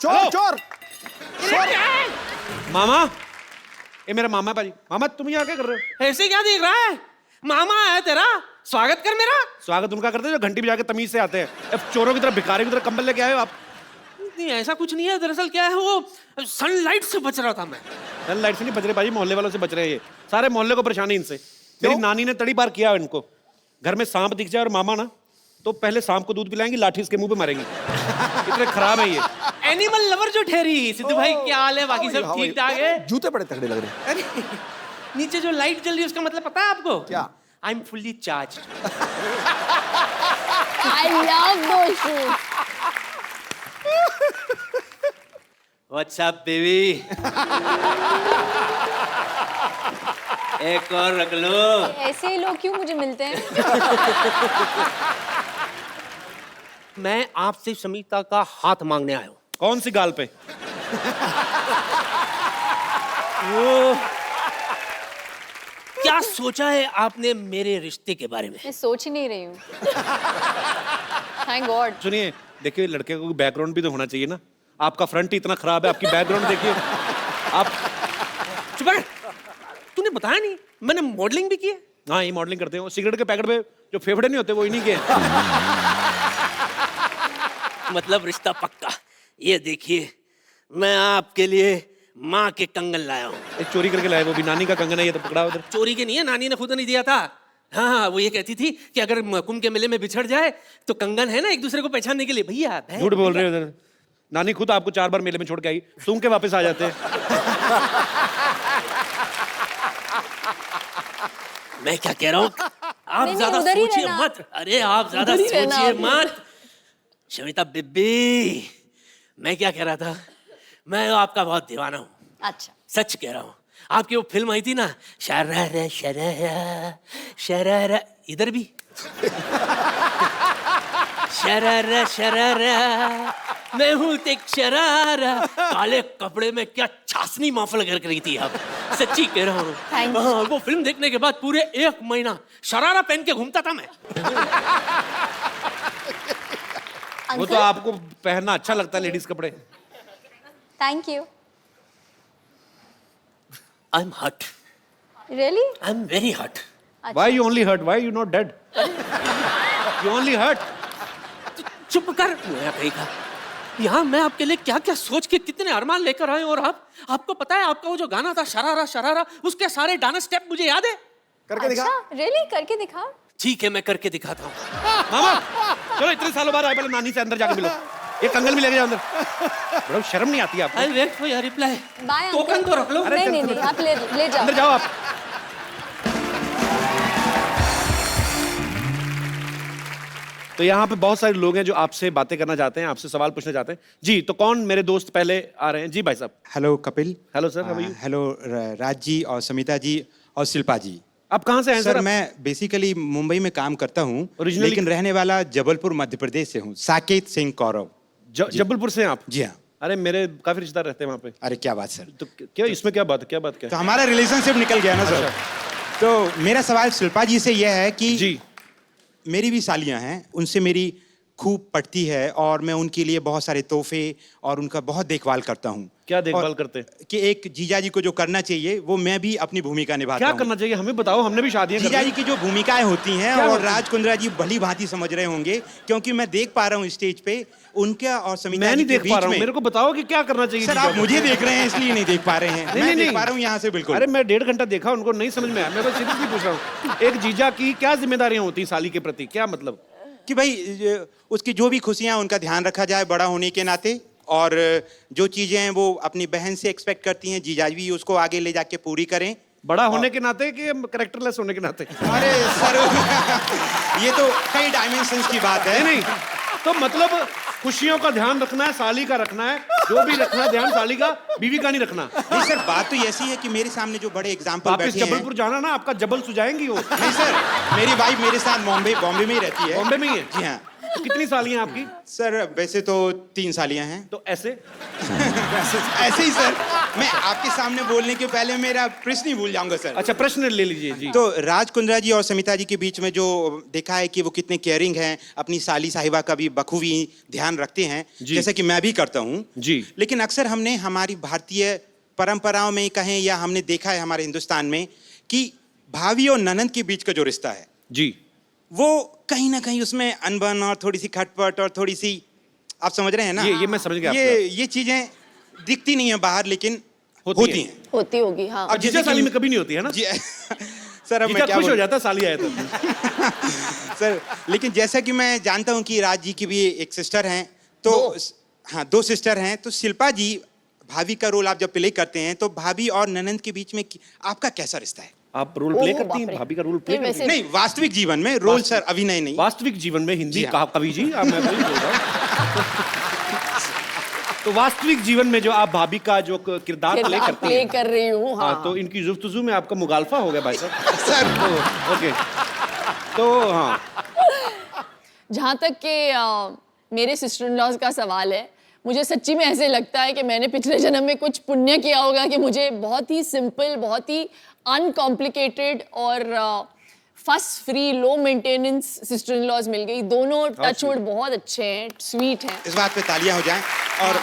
चोर चोर मामा, ये मेरा मामा है भाजी। मामा तुम यहाँ क्या कर रहे हो? ऐसे क्या देख रहा है? मामा है तेरा, स्वागत कर मेरा। स्वागत उनका करते हैं जो घंटी बजा के तमीज से आते हैं। अब चोरों की तरह, भिखारी की तरह कंबल लेके आए हो आप। नहीं ऐसा कुछ नहीं है, दरअसल क्या है वो सनलाइट से बच रहा था मैं। लाइट से नहीं बच रहे भाजी, मोहल्ले वालों से बच रहे हैं। ये सारे मोहल्ले को परेशानी इनसे। मेरी नानी ने तड़ी बार किया है इनको। घर में सांप दिख जाए और मामा ना, तो पहले सांप को दूध पिलाएंगी, लाठी इसके मुंह पे मारेंगी। इतने खराब है ये। एनिमल लवर जो ठहरी। सिद्धू भाई क्या हाल है? बाकी सब ठीक ठाक है? जूते बड़े तगड़े लग रहे हैं। अरे नीचे जो लाइट जल रही है उसका मतलब पता है आपको? क्या? I am fully charged. I love those shoes. What's up, baby? एक और रख लो। ऐसे ही लोग क्यों मुझे मिलते हैं? मैं आपसे समीता का हाथ मांगने आया हूँ। कौन सी गाल पे? वो क्या सोचा है आपने मेरे रिश्ते के बारे में? मैं सोच ही नहीं रही हूँ। Thank God. सुनिए, देखिए लड़के को बैकग्राउंड भी तो होना चाहिए ना। आपका फ्रंट ही इतना खराब है, आपकी बैकग्राउंड देखिए। आप चुप कर। तूने बताया नहीं मैंने मॉडलिंग भी की है। हाँ, ये मॉडलिंग करते हो। सिगरेट के पैकेट पे जो फेफड़े नहीं होते वो इन्हीं के। मतलब रिश्ता पक्का। ये देखिए मैं आपके लिए माँ के कंगन लाया हूँ। एक चोरी करके लाए, वो भी नानी का कंगन है। ये तो पकड़ा उधर। चोरी के नहीं है, नानी ने खुद नहीं दिया था। हाँ वो ये कहती थी कि अगर कुंभ के मेले में बिछड़ जाए तो कंगन है ना एक दूसरे को पहचानने के लिए। भैया झूठ बोल रहे हो उधर। नानी खुद आपको 4 बार मेले में छोड़ के आई, सूंघ के वापस आ जाते हैं। मैं क्या कह रहा हूँ, आप नहीं, ज्यादा उधर ही सोचिए रहना। मत। अरे आप ज्यादा उधर ही रहना सोचिए आप। मत। शमिता बेबी, मैं क्या कह रहा था, मैं आपका बहुत दीवाना हूँ। अच्छा। सच कह रहा हूँ। आपकी वो फिल्म आई थी ना, शरारा शरारा शरारा, इधर भी शरारा शरारा, मैं हूँ तेक शरारा। काले कपड़े में क्या छासनी माफल कर रही थी आप। सच्ची कह रहा हूँ। Thank you. हाँ, वो फिल्म देखने के बाद पूरे 1 महीना शरारा पहन के घूमता था मैं। वो तो आपको पहनना अच्छा लगता है, लेडीज कपड़े। Thank you. आई एम हट। Really? आई एम वेरी हट। Why you only hurt? Why you not dead? You only hurt. चुप कर। मैं कहेगा यहाँ मैं आपके लिए क्या क्या सोच के कितने अरमान लेकर आए, और आपको पता है आपका वो जो गाना था शरारा शरारा, उसके सारे डांस स्टेप मुझे याद है। करके दिखा। अच्छा, really? करके दिखा। ठीक है मैं करके दिखाता हूँ। मामा चलो, इतने सालों बाद आए, पहले नानी से अंदर जाके मिलो। ये कंगन भी लेके जाओ अंदर। बड़ा शर्म नहीं आती आपको? I wait for your reply. Bye, token uncle. तो रख लो। नहीं नहीं नहीं, आप ले जाओ। अंदर जाओ आप। तो यहाँ पे बहुत सारे लोग हैं जो आपसे बातें करना चाहते हैं, आपसे सवाल पूछना चाहते हैं। जी, तो कौन मेरे दोस्त पहले आ रहे हैं? जी भाई साहब। Hello Kapil. Hello sir, how are you? Hello Raj ji और समिता जी और शिल्पा जी। आप कहाँ से हैं सर सर? मैं बेसिकली मुंबई में काम करता हूँ, Originally- लेकिन रहने वाला जबलपुर मध्य प्रदेश से हूँ। साकेत सिंह कौरव। जबलपुर से हैं आप? जी हाँ। अरे मेरे काफी रिश्तेदार रहते हैं वहाँ पे। अरे क्या बात सर। तो क्या इसमें क्या बात है? क्या बात क्या तो हमारा रिलेशनशिप निकल गया ना सर। तो मेरा सवाल शिल्पा जी से यह है कि जी, मेरी भी सालियाँ हैं, उनसे मेरी खूब पड़ती है और मैं उनके लिए बहुत सारे तोहफे और उनका बहुत देखभाल करता हूँ। क्या देखभाल और करते हैं? कि एक जीजा जी को जो करना चाहिए वो मैं भी अपनी भूमिका निभाता क्या हूँ। करना चाहिए हमें बताओ, हमने भी शादियां जीजा करनी जी की जो भूमिकाएं होती हैं, क्या और होती हैं? राज कुंद्रा जी भली भांति समझ रहे होंगे, क्योंकि मैं देख पा रहा हूँ स्टेज पे उनका और समिता मैं जी नहीं के देख पा बीच रहा हूँ, में। मेरे को बताओ कि क्या करना चाहिए। सर जीजा आप को? मुझे देख रहे हैं इसलिए नहीं देख पा रहे हैं। नहीं, मैं नहीं, देख नहीं। पा रहा हूँ यहाँ से बिल्कुल। अरे मैं 1.5 घंटा देखा, उनको नहीं समझ में आया। मैं बस सीरियसली पूछ रहा हूँ, एक जीजा की क्या जिम्मेदारियां होती हैं साली के प्रति? क्या मतलब? कि भाई उसकी जो भी खुशियां उनका ध्यान रखा जाए बड़ा होने के नाते, और जो चीजें हैं वो अपनी बहन से एक्सपेक्ट करती हैं, जीजा भी उसको आगे ले जाके पूरी करें। बड़ा होने के नाते कि कैरेक्टरलेस होने के नाते? अरे सर ये तो कई डायमेंशंस की बात है। नहीं, तो मतलब खुशियों का ध्यान रखना है, साली का रखना है, जो भी रखना है ध्यान, साली का, बीवी का नहीं रखना। नहीं सर, बात तो ऐसी है कि मेरे सामने जो बड़े एग्जाम्पल वापस बैठे हैं। जबलपुर जाना ना, आपका जबल सुझाएंगी वो। नहीं सर, मेरी वाइफ मेरे साथ बॉम्बे में ही रहती है। बॉम्बे में ही है? जी हाँ। कितनी सालियां आपकी? सर वैसे तो 3 सालियां हैं। तो ऐसे ऐसे ही सर, मैं आपके सामने बोलने के पहले मेरा प्रश्न ही भूल जाऊंगा सर। अच्छा, प्रश्न ले लीजिए जी। तो राज कुंद्रा जी और समिता जी के बीच में जो देखा है कि वो कितने केयरिंग हैं, अपनी साली साहिबा का भी बखूबी ध्यान रखते हैं, जी। जैसे कि मैं भी करता हूँ जी। लेकिन अक्सर हमने हमारी भारतीय परंपराओं में कहें या हमने देखा है हमारे हिंदुस्तान में कि भाभी और ननंद के बीच का जो रिश्ता है जी, वो कहीं ना कहीं उसमें अनबन और थोड़ी सी खटपट और थोड़ी सी, आप समझ रहे हैं ना? ये मैं समझ गया ये चीजें दिखती नहीं है बाहर लेकिन होती हैं। होती होगी, हाँ। अब जीजा साली में कभी नहीं होती है ना? जी सर अब मैं जीजा क्या खुश हो बोलूं? जाता है साली आए तो। सर लेकिन जैसा कि मैं जानता हूं कि राज जी की भी एक सिस्टर हैं, तो हाँ 2 सिस्टर हैं, तो शिल्पा जी भाभी का रोल आप जब प्ले करते हैं तो भाभी और ननंद के बीच में आपका कैसा रिश्ता है? आप रोल प्ले ओह, करती बाप हैं? रे। भाभी का रोल प्ले नहीं, करती हैं? नहीं वास्तविक जीवन में रोल सर, अभिनय नहीं। वास्तविक जीवन में हिंदी जी हाँ। कहा कवि जी, आप मैं वही बोल रहा हूँ। तो वास्तविक जीवन में जो आप भाभी का जो किरदार प्ले करती प्ले हैं, कर रही हूँ, हाँ। हाँ, तो इनकी जुफ्तजू में आपका मुगालफा हो गया भाई साहब। सर ओके, तो हाँ, जहाँ तक कि मेरे सिस्टर इन लॉज का सवाल है, मुझे सच्ची में ऐसे लगता है कि मैंने पिछले जन्म में कुछ पुण्य किया होगा कि मुझे बहुत ही सिंपल, बहुत ही अनकॉम्प्लिकेटेड और fuss free, low maintenance sister in laws मिल गई। दोनों टचवुड बहुत अच्छे हैं, स्वीट हैं। इस बात पे तालियां हो जाएं। और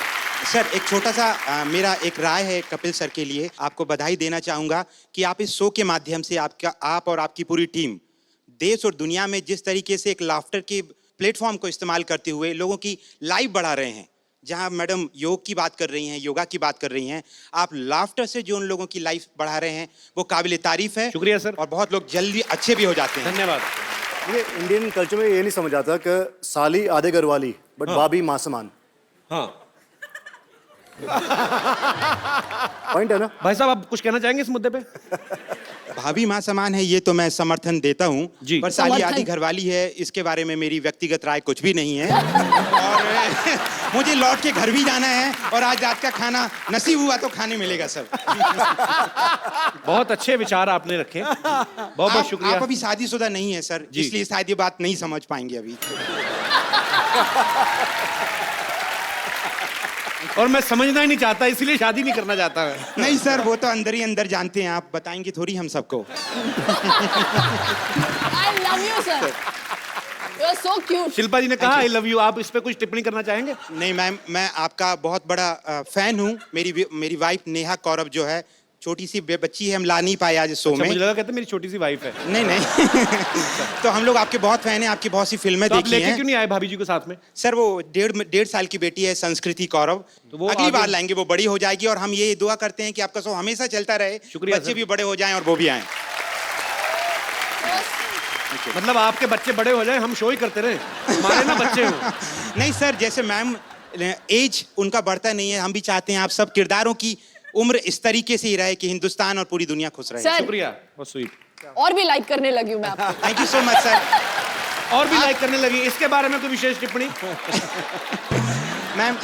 सर एक छोटा सा मेरा एक राय है कपिल सर के लिए, आपको बधाई देना चाहूंगा कि आप इस शो के माध्यम से आप और आपकी पूरी टीम देश और दुनिया में जिस तरीके से एक लाफ्टर के प्लेटफॉर्म को इस्तेमाल करते हुए लोगों की लाइफ बढ़ा रहे हैं। जहां मैडम योग की बात कर रही हैं, योगा की बात कर रही हैं, आप लाफ्टर से जो उन लोगों की लाइफ बढ़ा रहे हैं वो काबिल तारीफ है। शुक्रिया सर। और बहुत लोग जल्दी अच्छे भी हो जाते हैं। धन्यवाद। ये इंडियन कल्चर में ये नहीं समझ आता कि साली आधे घर वाली बट भाभी मां समान। हाँ पॉइंट है ना? भाई साहब, आप कुछ कहना चाहेंगे इस मुद्दे पे? भाभी माँ समान है ये तो मैं समर्थन देता हूँ, जी। पर साली समर्थन। आधी घरवाली है इसके बारे में मेरी व्यक्तिगत राय कुछ भी नहीं है। और मुझे लौट के घर भी जाना है और आज रात का खाना नसीब हुआ तो खाने मिलेगा सर। बहुत अच्छे विचार आपने रखे, बहुत बहुत शुक्रिया। आप अभी शादीशुदा नहीं है सर, जी। इसलिए शायद ये बात नहीं समझ पाएंगे अभी। और मैं समझना ही नहीं चाहता, इसलिए शादी नहीं करना चाहता मैं। नहीं सर, वो तो अंदर ही अंदर जानते हैं, आप बताएंगे थोड़ी हम सबको। I love you, sir. You are so cute. Shilpa जी ने कहा आई लव यू, आप इस पे कुछ टिप्पणी करना चाहेंगे? नहीं मैम, मैं आपका बहुत बड़ा फैन हूँ। मेरी वाइफ नेहा कौरव जो है, छोटी सी बच्ची है, हम ला नहीं पाए आज शो अच्छा, में। मुझे लगा कहते मेरी छोटी सी वाइफ है। नहीं नहीं तो हम लोग आपके बहुत फैन हैं, आपकी बहुत सी फिल्में तो आप देखी लेके हैं। क्यों नहीं आए भाभी जी को साथ में? सर वो 1.5 साल की बेटी है संस्कृति कौरव, तो वो अगली आगे- बार लाएंगे, वो बड़ी हो जाएगी। और हम ये दुआ करते हैं कि आपका शो हमेशा चलता रहे, शुक्रिया बच्चे सर। भी बड़े हो जाएं और वो भी आएं। मतलब आपके बच्चे बड़े हो जाए, हम शो ही करते रहे, हमारे ना बच्चे हो। नहीं सर, जैसे मैम एज उनका बढ़ता नहीं है, हम भी चाहते हैं आप सब किरदारों की उम्र इस तरीके से ही रहे कि हिंदुस्तान और पूरी दुनिया खुश रहे। सर, शुक्रिया, बहुत स्वीट। और भी लाइक करने लगी हूँ मैं आपको। Thank you so much sir. और भी लाइक करने लगी, इसके बारे में कोई विशेष टिप्पणी? मैम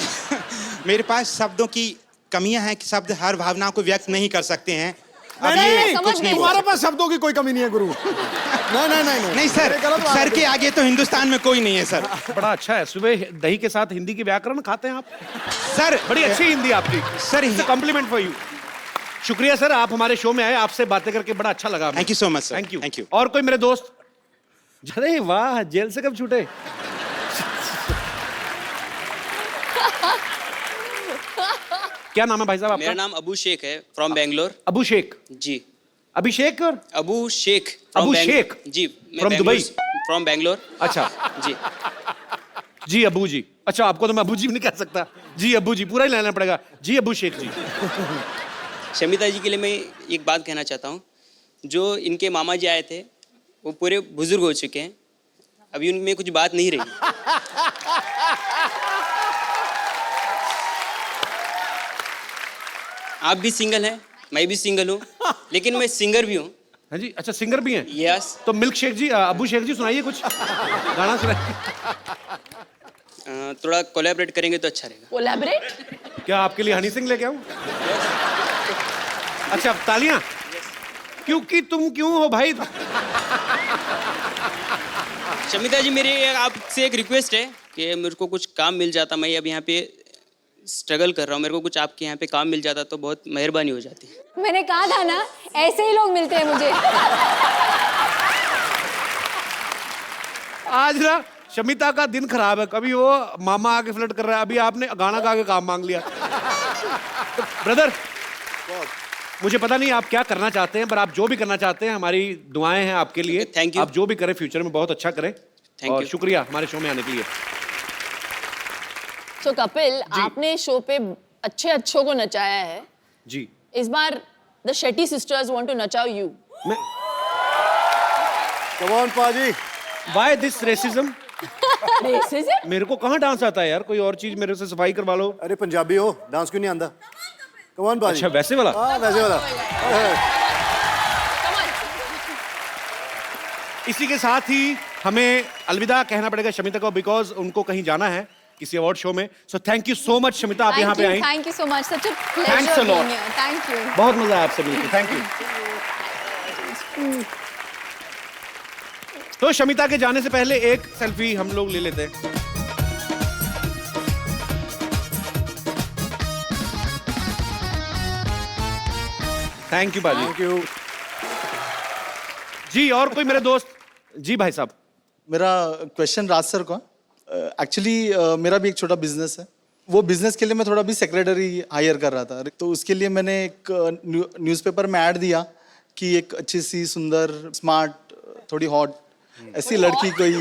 मेरे पास शब्दों की कमियां हैं कि शब्द हर भावनाओं को व्यक्त नहीं कर सकते हैं। अब नहीं, ये नहीं, समझ कुछ गई। नहीं बोल तुम्हारे सकते। पास शब्दों की कोई कमी नहीं है गुरु। नहीं नहीं सर, ये गलत बात सर है। के आगे तो हिंदुस्तान में कोई नहीं है सर। बड़ा अच्छा है, सुबह दही के साथ हिंदी की व्याकरण खाते हैं आप, सर बड़ी अच्छी हिंदी आपकी सर, कॉम्प्लीमेंट फॉर यू। शुक्रिया सर, आप हमारे शो में आए, आपसे बातें करके बड़ा अच्छा लगा। Thank you so much sir. Thank you. Thank you. और कोई मेरे दोस्त? अरे वाह, जेल से कब छूटे? क्या नाम है भाई साहब मेरा आपका? नाम अबू शेख है, फ्रॉम बेंगलोर। अबू शेख। जी, अभिषेक और अबू शेख अबू शेख? जी, From दुबई? फ्रॉम बेंगलोर। अच्छा जी, जी अबू जी। अच्छा, आपको तो मैं अबू जी भी नहीं कह सकता, जी अबू जी पूरा ही लेना पड़ेगा। जी अबू शेख जी। शमिता जी के लिए मैं एक बात कहना चाहता हूँ। जो इनके मामा जी आए थे वो पूरे बुजुर्ग हो चुके हैं, अभी उनमें कुछ बात नहीं रही। आप भी सिंगल हैं, मैं भी सिंगल हूँ, लेकिन मैं सिंगर भी हूँ। हाँ जी, अच्छा सिंगर भी हैं? यस। तो मिल्क शेख जी, अबू शेख जी सुनाइए कुछ गाना सुनाइए। थोड़ा कोलैबोरेट करेंगे तो अच्छा रहेगा। कोलैबोरेट? क्या आपके लिए हनी सिंह लेके आऊं? अच्छा, तालियां। क्योंकि तुम क्यों हो भाई? शमिता जी, मेरी आपसे एक रिक्वेस्ट है कि मेरे को कुछ काम मिल जाता, मैं अब यहाँ पे स्ट्रगल कर रहा हूँ, मेरे को कुछ आपके यहाँ पे काम मिल जाता तो बहुत मेहरबानी हो जाती। मैंने कहा था ना, ऐसे ही लोग मिलते हैं मुझे। आज ना शमिता का दिन खराब है, कभी वो मामा आके फ्लर्ट कर रहा है, अभी आपने गाना गा के काम मांग लिया। ब्रदर, मुझे पता नहीं आप क्या करना चाहते हैं, पर आप जो भी करना चाहते हैं हमारी दुआएं हैं आपके लिए। Thank you. आप जो भी करें फ्यूचर में बहुत अच्छा करें। Thank और you. शुक्रिया हमारे शो में आने के लिए। सो कपिल, आपने शो पे अच्छों को नचाया है। जी, इस बार the Shetty sisters want to नचाओ यू। कम ऑन पाजी। Why this racism? रेसिज्म? मेरे को कहाँ डांस आता है यार, कोई और चीज मेरे से सफाई करवा लो। अरे पंजाबी हो, डांस क्यों नहीं आंदा? कम ऑन पाजी। अच्छा, वैसे वाला? हाँ, वैसे वाला। इसी के साथ ही हमें अलविदा कहना पड़ेगा शमिता को, बिकॉज उनको कहीं जाना है किसी अवार्ड शो में। So thank you so much Shamita, आप यहाँ पे आई। Thank you so much, such a Thanks a pleasure lot. Being here. Thank you. बहुत मजा आया आपसे मिलकर, थैंक यू। तो शमिता के जाने से पहले एक सेल्फी हम लोग ले लेते हैं। थैंक यू बाजी। Thank you. जी, और कोई मेरे दोस्त? जी भाई साहब। मेरा क्वेश्चन राज सर को। एक्चुअली मेरा भी एक छोटा बिजनेस है। वो बिजनेस के लिए मैं थोड़ा भी सेक्रेटरी हायर कर रहा था, तो उसके लिए मैंने एक न्यूज़पेपर में ऐड दिया कि एक अच्छी सी सुंदर स्मार्ट थोड़ी हॉट ऐसी लड़की कोई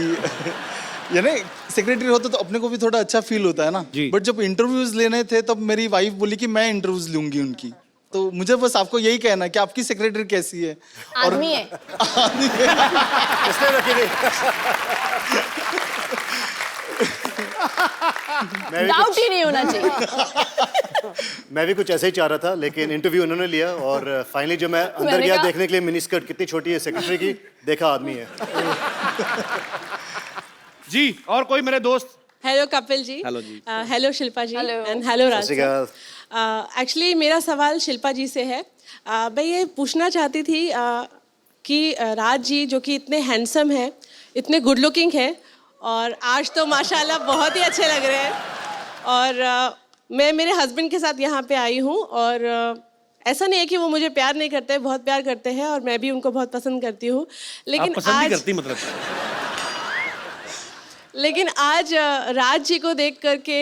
यानी सेक्रेटरी होता तो अपने को भी थोड़ा अच्छा फील होता है ना। जी। बट जब इंटरव्यूज लेने थे तब मेरी वाइफ बोली कि मैं इंटरव्यूज लूंगी उनकी, तो मुझे बस आपको यही कहना है कि आपकी सेक्रेटरी कैसी है? आदमी है। किसने रखी थी? डाउट ही नहीं होना चाहिए। मैं भी कुछ ऐसे ही चाह रहा था, लेकिन इंटरव्यू उन्होंने लिया और फाइनली जब मैं अंदर मैंने गया कहा- देखने के लिए मिनी स्कर्ट कितनी छोटी है सेक्रेटरी की, देखा आदमी है। जी, और कोई मेरे दोस्त? हेलो कपिल जी। हेलो जी। Hello Shilpa ji. Hello. And hello Raj सत श्री अकाल। एक्चुअली मेरा सवाल शिल्पा जी से है। मैं ये पूछना चाहती थी कि राज जी जो कि इतने हैंडसम हैं, इतने गुड लुकिंग हैं, और आज तो माशाल्लाह बहुत ही अच्छे लग रहे हैं। और मैं मेरे हस्बैंड के साथ यहाँ पे आई हूँ, और ऐसा नहीं है कि वो मुझे प्यार नहीं करते, बहुत प्यार करते हैं, और मैं भी उनको बहुत पसंद करती हूँ। लेकिन आप पसंद आज नहीं करती मतलब? लेकिन आज राज जी को देख करके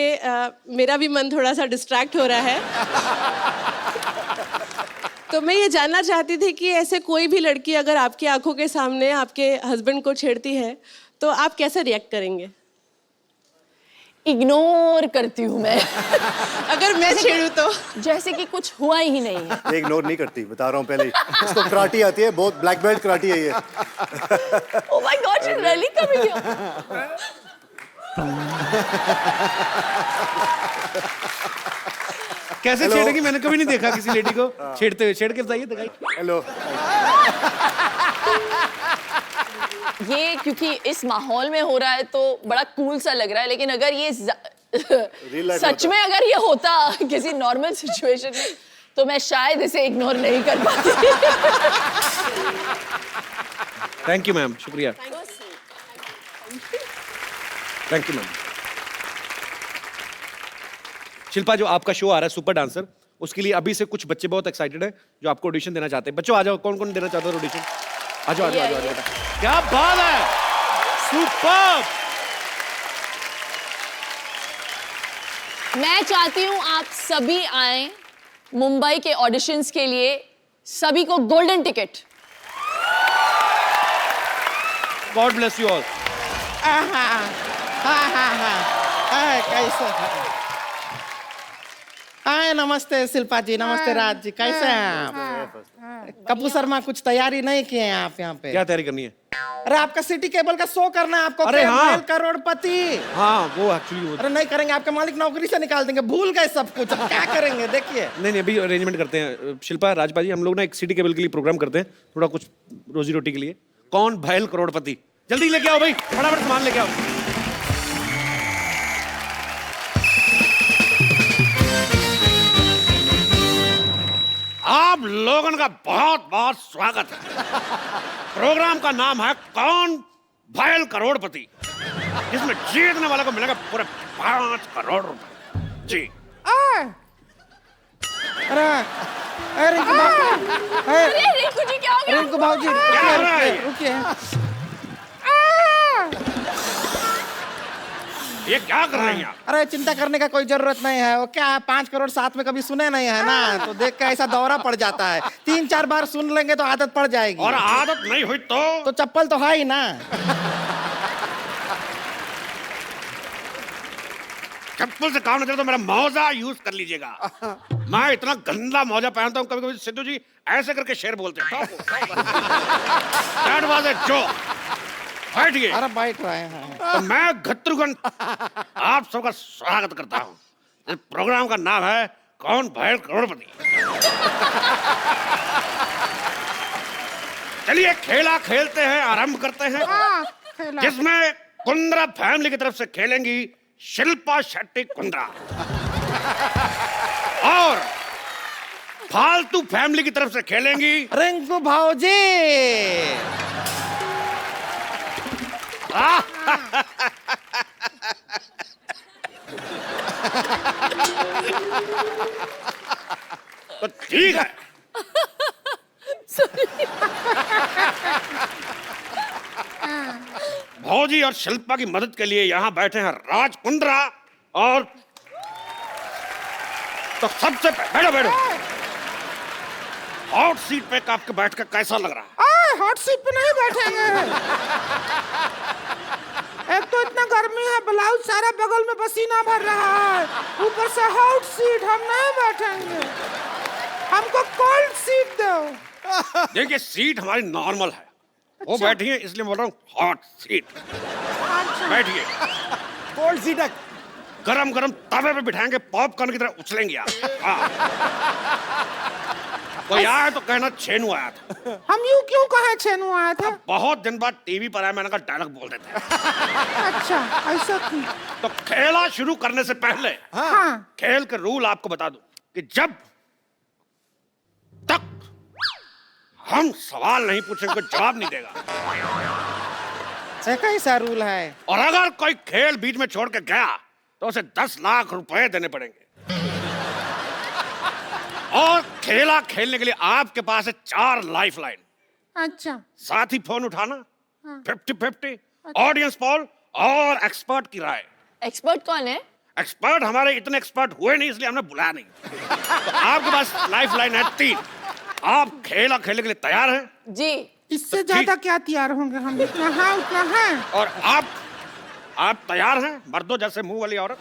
मेरा भी मन थोड़ा सा डिस्ट्रैक्ट हो रहा है। तो मैं ये जानना चाहती थी कि ऐसे कोई भी लड़की अगर आपकी आंखों के सामने आपके हस्बैंड को छेड़ती है तो आप कैसे रिएक्ट करेंगे? इग्नोर करती हूँ मैं। अगर मैं छेड़ूं तो? जैसे कि कुछ हुआ ही नहीं है। ये इग्नोर नहीं करती, बता रहा हूँ पहले ही। इसको कराटी आती है, बहुत ब्लैक बेल्ट कराटी है ये। Oh my God, she's really coming here. कैसे छेड़ेगी? मैंने कभी नहीं देखा किसी लेडी को छेड़ते हुए। छेड़ के बताइए, दिखाइए। हेलो। ये क्योंकि इस माहौल में हो रहा है तो बड़ा कूल सा लग रहा है, लेकिन अगर ये life सच में में अगर ये होता किसी नॉर्मल सिचुएशन में तो मैं शायद इसे इग्नोर नहीं कर पाती। थैंक यू मैम, शुक्रिया। Thank you ma'am. शिल्पा, जो आपका शो आ रहा है सुपर डांसर, उसके लिए अभी से कुछ बच्चे बहुत एक्साइटेड हैं जो आपको ऑडिशन देना चाहते हैं। बच्चों आ जाओ, कौन कौन देना चाहते हो ऑडिशन? आ जाओ, आ जाओ, आ जाओ, आ जाओ। क्या बात है, सुपर। मैं चाहती हूँ आप सभी आए मुंबई के ऑडिशंस के लिए, सभी को golden ticket. God bless you all. कैसे? हाय, नमस्ते शिल्पा जी, नमस्ते राज जी, कैसे हैं आप? कपूर शर्मा, कुछ तैयारी नहीं किए हैं आप यहाँ पे? क्या तैयारी करनी है? अरे आपका सिटी केबल का शो करना है आपको। अरे हाँ। करोड़पति। हाँ, वो एक्चुअली अरे नहीं करेंगे, आपके मालिक नौकरी से निकाल देंगे, भूल गए सब कुछ। अब क्या करेंगे देखिए। नहीं, अभी अरेंजमेंट करते हैं। शिल्पा, राजपाल जी, हम लोग ना एक सिटी केबल के लिए प्रोग्राम करते हैं, थोड़ा कुछ रोजी रोटी के लिए। कौन भैल करोड़पति? जल्दी लेके आओ भाई, फटाफट सामान लेके आओ। आप लोगों का बहुत बहुत स्वागत है। प्रोग्राम का नाम है कौन भयल करोड़पति, जिसमें जीतने वाले को मिलेगा पूरे 5 करोड़ रुपए। जी। अरे अरे रिंकू अरे रिंकू जी क्या हो गया? रिंकू भाजी क्या हो रहा है? रुकिए। ये क्या कर रही हैं आप? अरे चिंता करने का कोई जरूरत नहीं है। वो क्या है, 5 करोड़ साथ में कभी सुने नहीं है ना, तो देख के ऐसा दौरा पड़ जाता है। 3-4 बार सुन लेंगे तो आदत पड़ जाएगी। और आदत नहीं हुई तो चप्पल तो है ही ना। चप्पल से काम नहीं चले तो मेरा मौजा यूज कर लीजिएगा। मैं इतना गंदा मौजा पहनता हूँ, कभी-कभी सिद्धू जी ऐसे करके शेर बोलते हैं। That was a joke. बैठिए। अरे बैठ रहे हैं। तो मैं घत्रुघन आप सबका स्वागत करता हूँ। इस प्रोग्राम का नाम है कौन भयल करोड़पति। चलिए खेला खेलते हैं, आरंभ करते हैं, जिसमें कुंद्रा फैमिली की तरफ से खेलेंगी शिल्पा शेट्टी कुंद्रा और फालतू फैमिली की तरफ से खेलेंगी रिंकू भाजी। तो ठीक है। भौजी और शिल्पा की मदद के लिए यहाँ बैठे हैं राज कुंद्रा और तो सबसे बैठो बैठो। हॉट सीट पे आपके बैठ कर कैसा लग रहा है? हॉट सीट पे नहीं बैठेंगे। एक तो इतना गर्मी है, ब्लाउज सारा बगल में पसीना भर रहा है, ऊपर से हॉट सीट, हम नहीं बैठेंगे। हमको कोल्ड सीट दो। देखिए सीट हमारी नॉर्मल है। वो बैठी है इसलिए बोल रहा हूँ हॉट सीट। बैठिए। कोल्ड सीट है। गरम गरम तवे पे बिठाएंगे, पॉपकॉर्न की तरह उछलेंगे आप। हाँ। कोई आया तो कहना छेनू आया था। हम यूं क्यों कहे छेनू आया था? बहुत दिन बाद टीवी पर आया, मैंने कहा डायलॉग बोल देते हैं। अच्छा ऐसा क्यों? तो खेला शुरू करने से पहले हाँ। खेल के रूल आपको बता दूं कि जब तक हम सवाल नहीं पूछेंगे कोई जवाब नहीं देगा। कैसा रूल है? और अगर कोई खेल बीच में छोड़ के गया तो उसे 10 लाख रुपए देने पड़ेंगे। और खेला खेलने के लिए आपके पास है 4 लाइफ लाइन। अच्छा। साथ ही फोन उठाना, 50-50, ऑडियंस पोल और एक्सपर्ट की राय। एक्सपर्ट कौन है? एक्सपर्ट हमारे इतने एक्सपर्ट हुए नहीं इसलिए हमने बुलाया नहीं। तो आपके पास लाइफ लाइन है 3। आप खेला खेलने के लिए तैयार हैं? जी। इससे ज्यादा क्या तैयार होंगे हम? इतना है उतना है। और आप तैयार हैं मर्दों जैसे मुंह वाली औरत?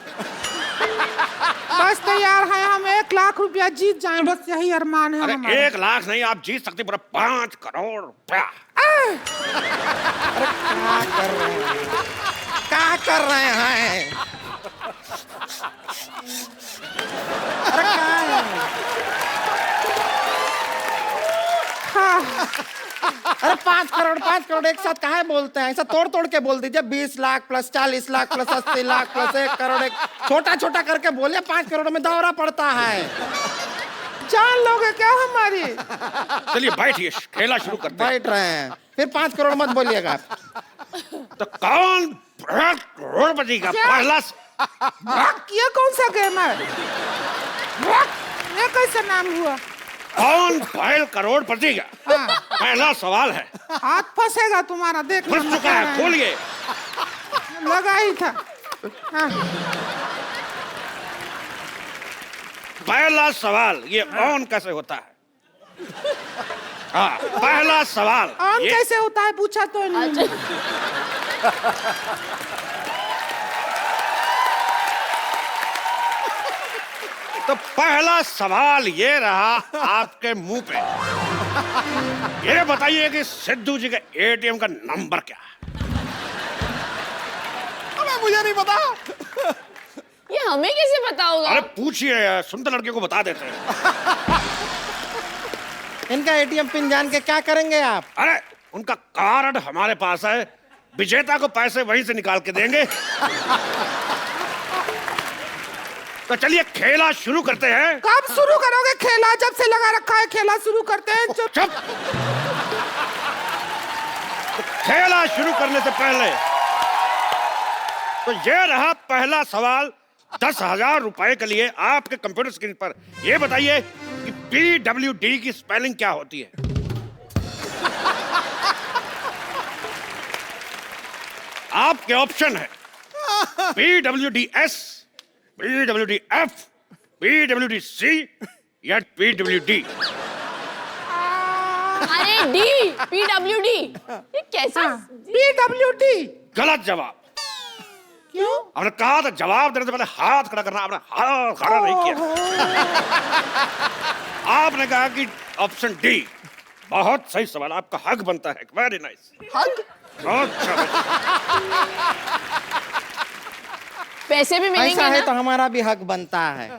बस तैयार है हम। 1 लाख रुपया जीत जाए, बस यही अरमान है अरे हमारा। 1 लाख नहीं, आप जीत सकते पूरा 5 करोड़ रुपया। क्या कर रहे हैं? अरे क्या है? अरे 5 करोड़ एक साथ काहे बोलते हैं? ऐसा तोड़ तोड़ के बोल दीजिए। 20 lakh plus 40 lakh plus 80 lakh plus 1 crore. एक छोटा छोटा करके बोलिए। 5 करोड़ में दौरा पड़ता है। जान लोगे क्या हमारी? चलिए बैठिए, खेला शुरू करते हैं। बैठ रहे हैं, फिर 5 करोड़ मत बोलिएगा। तो कौन करोड़पति का पहला ये कौन सा गेम है? ये कैसा नाम हुआ? कौन भयल करोड़पति का पहला सवाल है। हाथ फंसेगा तुम्हारा, देख फंस चुका है, खोलिए। लगा ही था। हाँ। पहला सवाल, ये ऑन कैसे होता है? हाँ, पहला सवाल ऑन कैसे होता है पूछा तो नहीं। तो पहला सवाल ये रहा आपके मुंह पे। ये बताइए कि सिद्धू जी के एटीएम का नंबर क्या है? अबे मुझे नहीं पता। ये हमें कैसे पता होगा? अरे पूछिए, सुंदर लड़के को बता देते हैं। इनका एटीएम पिन जान के क्या करेंगे आप? अरे उनका कार्ड हमारे पास है, विजेता को पैसे वहीं से निकाल के देंगे। तो चलिए खेला शुरू करते हैं। कब शुरू करोगे खेला? जब से लगा रखा है खेला शुरू करते हैं। चुप। खेला शुरू करने से पहले तो ये रहा पहला सवाल 10,000 रुपए के लिए आपके कंप्यूटर स्क्रीन पर। ये बताइए कि PWD की स्पेलिंग क्या होती है? आपके ऑप्शन है PWDS, PWDF, PWDC या PWD। अरे डी, PWD। ये कैसा? PWD। गलत जवाब। क्यों? हमने कहा था जवाब देने से पहले हाथ खड़ा करना, आपने हाथ खड़ा नहीं किया। आपने कहा कि ऑप्शन डी। बहुत सही सवाल, आपका हक बनता है। Very nice. हक? अच्छा। पैसे भी मिलेंगे ऐसा है ना? तो हमारा भी हक बनता है।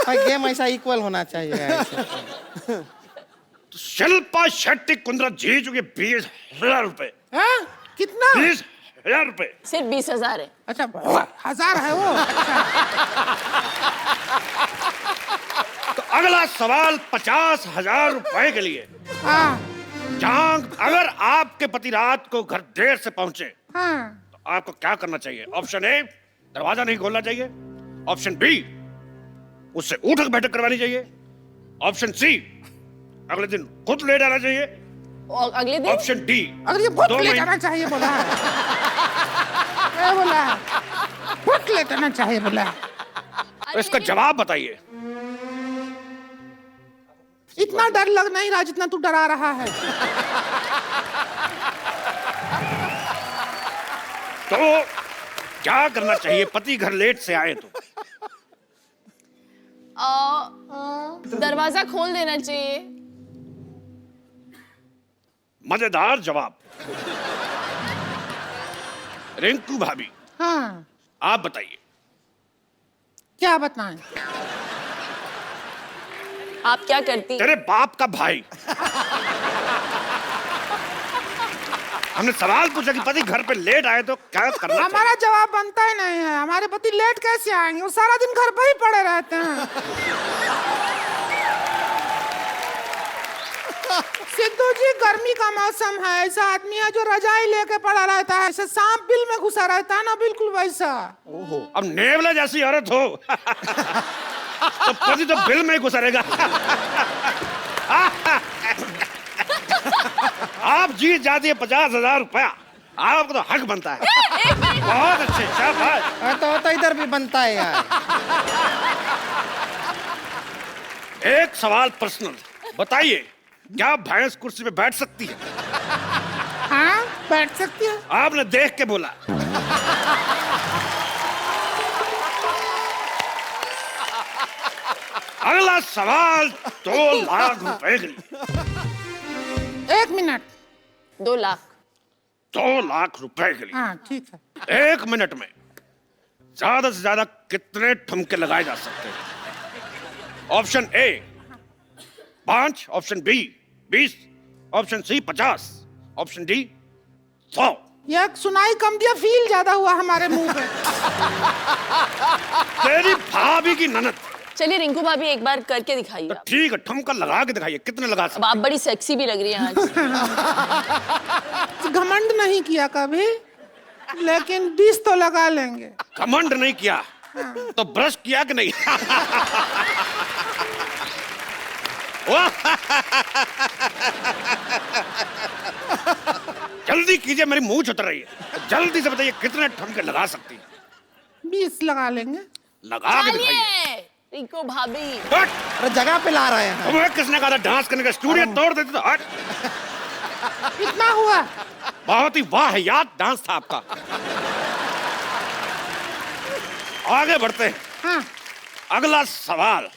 भाई गेम ऐसा इक्वल होना चाहिए ऐसे। शिल्पा शेट्टी कुंद्रा जी चुके 20,000 रुपए। हाँ? कितना? 20,000 रुपए। सिर्फ 20,000 है। अच्छा 1,000 है वो। तो अगला सवाल 50,000 रुपए के लिए। हाँ जहां अगर आपके पति रात को घर देर से पहुंचे हाँ। तो आपको क्या करना चाहिए? ऑप्शन ए, दरवाजा नहीं खोलना चाहिए। ऑप्शन बी, उससे उठक बैठक करवानी चाहिए। ऑप्शन सी, अगले दिन खुद ले जाना चाहिए। और अगले दिन? ऑप्शन डी, अगर ये बहुत 2 ले महीने। जाना चाहिए बोला है। क्या बोला है? बहुत ले जाना चाहिए बोला है। तो इसका जवाब बताइए। इतना डर लग नहीं रहा जितना तू डरा रहा है। तो क्या करना चाहिए पति घर लेट से आए तो? दरवाजा खोल देना चाहिए। मजेदार जवाब। रिंकू भाभी, हाँ आप बताइए। क्या बताएं? आप क्या करती? तेरे बाप का भाई। हमने सवाल पूछा कि पति घर पे लेट आए तो क्या करना चाहिए? हमारा जवाब बनता ही नहीं है। हमारे पति लेट कैसे आएंगे? वो सारा दिन घर पर ही पड़े रहते हैं। सिद्धू जी गर्मी का मौसम है, ऐसा आदमी है जो रजाई लेके पड़ा रहता है, ऐसे सांप बिल में घुसा रहता है ना, बिल्कुल वैसा। अब नेवला जैसी औरत हो तो पति तो बिल में ही घुसा रहेगा। आप जीत जाती है 50,000 रुपया। आपको तो हक बनता है। बहुत अच्छे, शाबाश। तो इधर भी बनता है यार। एक सवाल पर्सनल, बताइए क्या भैंस कुर्सी पे बैठ सकती है? हाँ बैठ सकती है। आपने देख के बोला। अगला सवाल 2 लाख रुपए के लिए। 1 मिनट। 2 लाख। 2 लाख रुपए के लिए। हाँ ठीक है। 1 मिनट में ज्यादा से ज्यादा कितने ठुमके लगाए जा सकते हैं? Option A 5, option B 20, option C 50, option D 100। ये सुनाई कम दिया, फील ज्यादा हुआ हमारे मुंह पे। तेरी भाभी की ननद। चलिए रिंकू भाभी एक बार करके दिखाइए। तो ठीक है, ठुमका लगा के दिखाइए, कितने लगा अब सकते? आप बड़ी सेक्सी भी लग रही हैं आज। घमंड नहीं किया कभी, लेकिन 20 तो लगा लेंगे। घमंड नहीं किया तो ब्रश किया कि नहीं? जल्दी कीजिए, मेरी मुंह छुट रही है। जल्दी से बताइए कितने ठुमके लगा सकती है? 20 लगा लेंगे। लगा के दिखाइए। चलिए रिंकू भाभी। हट! अरे जगह पे ला रहे हैं। तुम्हें किसने कहा था डांस करने का? स्टूडियो तोड़ देते तो। हट! कितना हुआ? बहुत ही वाहियात डांस था आपका। आगे बढ़ते हैं। हाँ अगला सवाल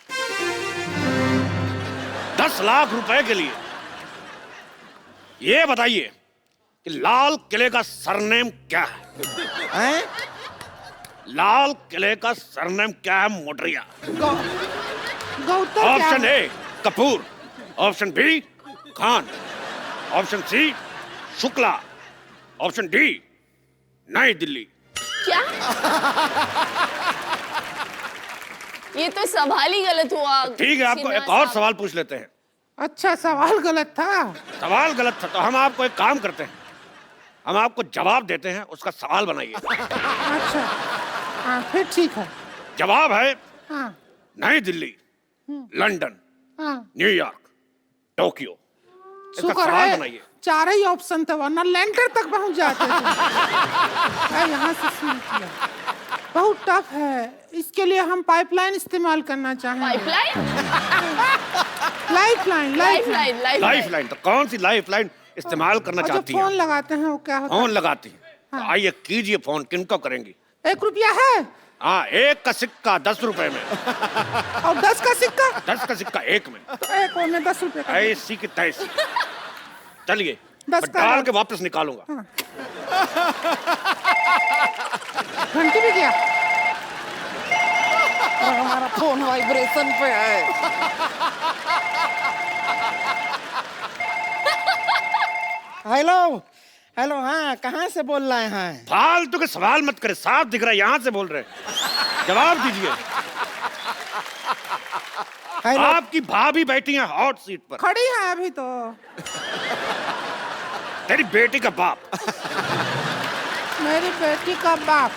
10 लाख रुपए के लिए। ये बताइए कि लाल किले का सरनेम क्या है? हैं? लाल किले का सरनेम क्या है मोटरिया? गौतम ऑप्शन क्या? A Kapoor, option B Khan, option C Shukla, option D New Delhi. क्या? ये तो सवाल ही गलत हुआ। ठीक है, आपको एक और सवाल पूछ लेते हैं। अच्छा, सवाल गलत था। सवाल गलत था तो हम आपको एक काम करते हैं, हम आपको जवाब देते हैं, उसका सवाल बनाइए। अच्छा, हाँ फिर ठीक है। जवाब है हाँ नई दिल्ली, लंदन, हाँ, न्यूयॉर्क, टोक्यो। इसका शुक्र सवाल है बनाइए। 4 ही ऑप्शन थे, वरना लैंडर तक पहुंच जाते थे। मैं यहाँ से शुरू किया। बहुत टफ है, इसके लिए हम पाइपलाइन इस्तेमाल करना चाहेंगे। पाइपलाइन, लाइफलाइन, लाइफलाइन, लाइफलाइन, तो कौन सी लाइफलाइन इस्तेमाल करना चाहती फोन हैं? लगाते हैं वो क्या होता फोन लगाती हैं। तो आइए कीजिए फोन, किनको करेंगी? है? 1 रुपया है हाँ, 1 का सिक्का 10 रुपए में, और 10 का सिक्का, 10 का सिक्का 1 में, तो 1 और में 10 रुपये का। ऐसी की तैसी। चलिए, 10 मैं का डाल है। के वापस निकालूंगा। घंटी भी गया। और हमारा फोन वाइब्रेशन पे है। हेलो हेलो, हाँ कहाँ से बोल रहे हैं? फालतू के सवाल मत करे, साफ दिख रहा है यहाँ से बोल रहे हैं। जवाब दीजिए। हेलो, आपकी भाभी बैठी है हॉट सीट पर, खड़ी है अभी तो। तेरी बेटी का बाप। मेरी बेटी का बाप।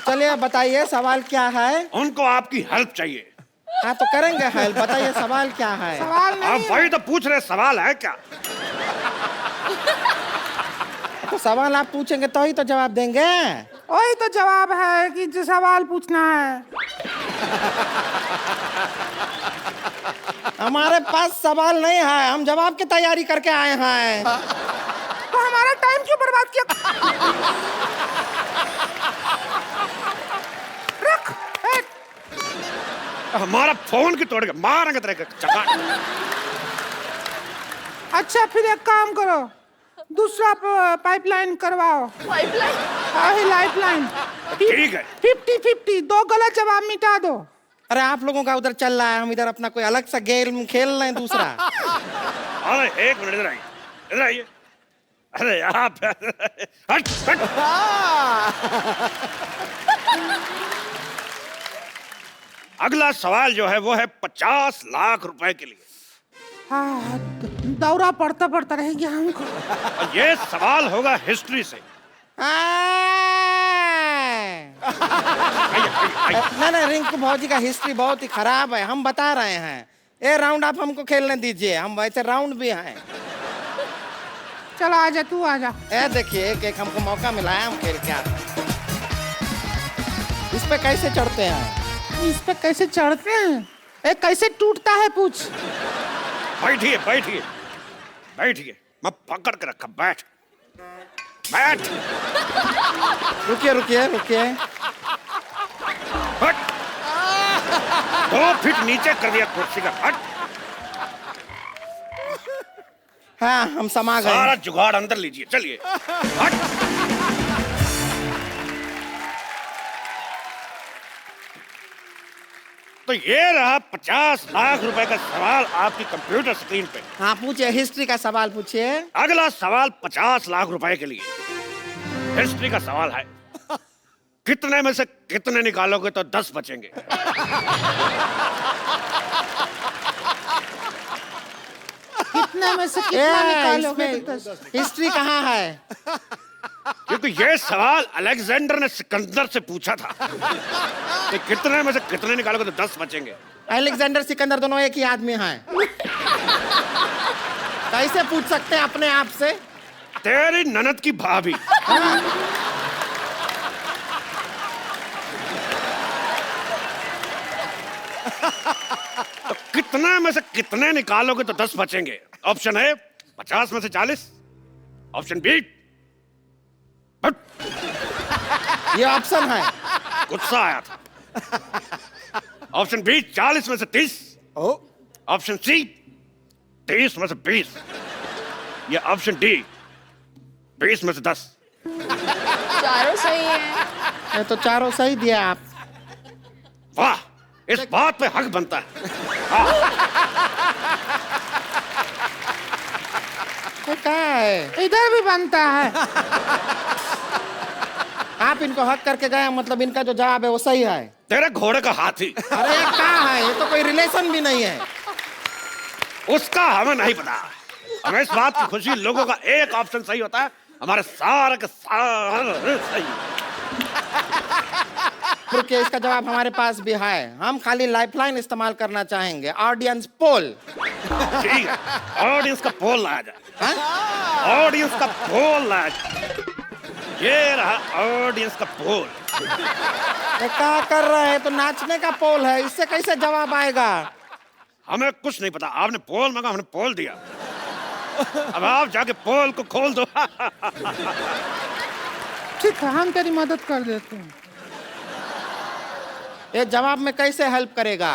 चलिए बताइए सवाल क्या है? उनको आपकी हेल्प चाहिए। हाँ तो करेंगे हेल्प, बताइए सवाल क्या है? सवाल आप वही तो पूछ रहे, सवाल है क्या? तो सवाल आप पूछेंगे तो ही तो जवाब देंगे। वही तो जवाब है कि जो सवाल पूछना है। हमारे पास सवाल नहीं है, हम जवाब की तैयारी करके आए हैं। तो हमारा टाइम क्यों बर्बाद किया? रख, हमारा फोन की तोड़ के मारेंगे तेरे के चका। अच्छा फिर एक काम करो, दूसरा पाइपलाइन करवाओ। Pipeline, lifeline. ठीक है। 50-50, 2 गलत जवाब मिटा दो। अरे आप लोगों का उधर चल रहा है, हम इधर अपना कोई अलग सा गेम खेल रहे हैं दूसरा। अरे 1 मिनट, इधर आइए, इधर आइए। अरे आप हट हट। अगला सवाल जो है वो है 50 लाख रुपए के लिए। हाँ, दौरा पड़ता पड़ता रह गया हमको। और ये सवाल होगा हिस्ट्री से। नहीं, रिंकू भौजी का हिस्ट्री बहुत ही खराब है, हम बता रहे हैं। ये राउंड आप हमको खेलने दीजिए, हम वैसे राउंड भी हैं। चलो आजा, तू आजा। ए देखिए, एक हमको मौका मिला है, हम खेल के आते हैं। इस पे कैसे चढ़ते हैं? इस पे कैसे चढ़ते हैं? ए कैसे टूटता है पूछ। बैठिए बैठिए बैठिए, मैं पकड़ के रखा, बैठ बैठ। रुकिए रुकिए रुकिए। हट। 2 फीट नीचे कर दिया कुर्सी का, हट। हाँ हम समा गए। सारा जुगाड़ अंदर लीजिए, चलिए हट। तो ये रहा 50 लाख रुपए का सवाल आपकी कंप्यूटर स्क्रीन पे। हाँ पूछिए, हिस्ट्री का सवाल पूछिए। अगला सवाल 50 लाख रुपए के लिए हिस्ट्री का सवाल है। कितने में से कितने निकालोगे तो 10 बचेंगे? कितने में से कितना निकालोगे? हिस्ट्री कहाँ है? क्योंकि ये सवाल अलेक्जेंडर ने सिकंदर से पूछा था कि कितने में से कितने निकालोगे तो 10 बचेंगे। अलेक्जेंडर सिकंदर दोनों एक ही आदमी हैं। कैसे पूछ सकते हैं अपने आप से? तेरी ननद की भाभी। तो कितने में से कितने निकालोगे तो 10 बचेंगे? ऑप्शन ए 50 में से 40, ऑप्शन बी, ये ऑप्शन है। गुस्सा आया था। ऑप्शन बी 40 में से 30, ऑप्शन सी 30 में से 20, या ऑप्शन डी 20 में से 10। चारों सही है। ये तो चारों सही दिया आप। वाह, इस बात पे हक बनता है। क्या है? इधर भी बनता है। आप इनको हक करके गए, मतलब इनका जो जवाब है वो सही है। तेरे घोड़े का हाथी। अरे ये क्या है, ये तो कोई रिलेशन भी नहीं है। उसका हमें नहीं पता। हमें इस बात की खुशी, लोगों का एक ऑप्शन सही होता है, हमारे सारे के सारे सही। रुकिए, इसका जवाब हमारे पास भी है। हम खाली लाइफलाइन इस्तेमाल करना चाहेंगे, ऑडियंस पोल। ठीक है, ऑडियंस का पोल लाया जाए। ऑडियंस का पोल लाया जाए। ये रहा ऑडियंस का पोल। ये क्या कर रहे हैं? तो नाचने का पोल है, इससे कैसे जवाब आएगा? हमें कुछ नहीं पता, आपने पोल मांगा, हमने पोल दिया। अब आप जाके पोल को खोल दो। ठीक है, हम तेरी मदद कर देते हैं। ये जवाब में कैसे हेल्प करेगा?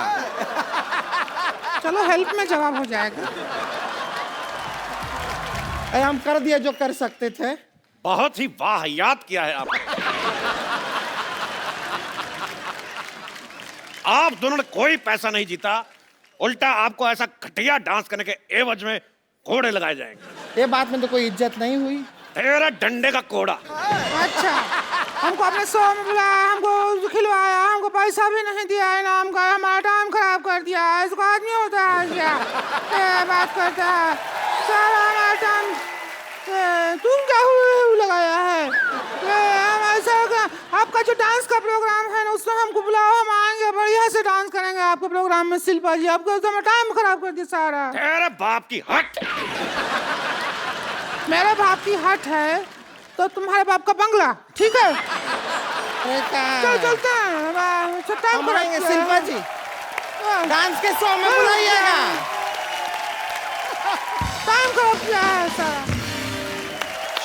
चलो हेल्प में जवाब हो जाएगा। हम कर दिए जो कर सकते थे। बहुत ही वाहियात किया है आपने। आप दोनों ने कोई पैसा नहीं जीता, उल्टा आपको ऐसा घटिया डांस करने के एवज में कोड़े लगाए जाएंगे। ये बात में तो कोई इज्जत नहीं हुई। तेरा डंडे का कोड़ा। अच्छा, हमको अपने शो में बुलाया, हमको खिलवाया, हमको पैसा भी नहीं दिया है ना, हमको हमारा टाइम खराब कर दिया। इसको आदमी होता है क्या? बात करता है सारा हमारा टाइम। तुम क्या लगाया है? हम ऐसा आपका जो डांस का प्रोग्राम है ना, उसमें हमको बुलाओ, हम आएंगे, बढ़िया से डांस करेंगे आपके प्रोग्राम में। शिल्पा जी, आपको तो टाइम खराब कर दिया सारा। तेरे बाप की हट। मेरे बाप की हट है तो तुम्हारे बाप का बंगला, ठीक है? चल चलते हैं, शिल्पा जी डांस के शो में बुलाइएगा। टाइम खराब किया है सारा।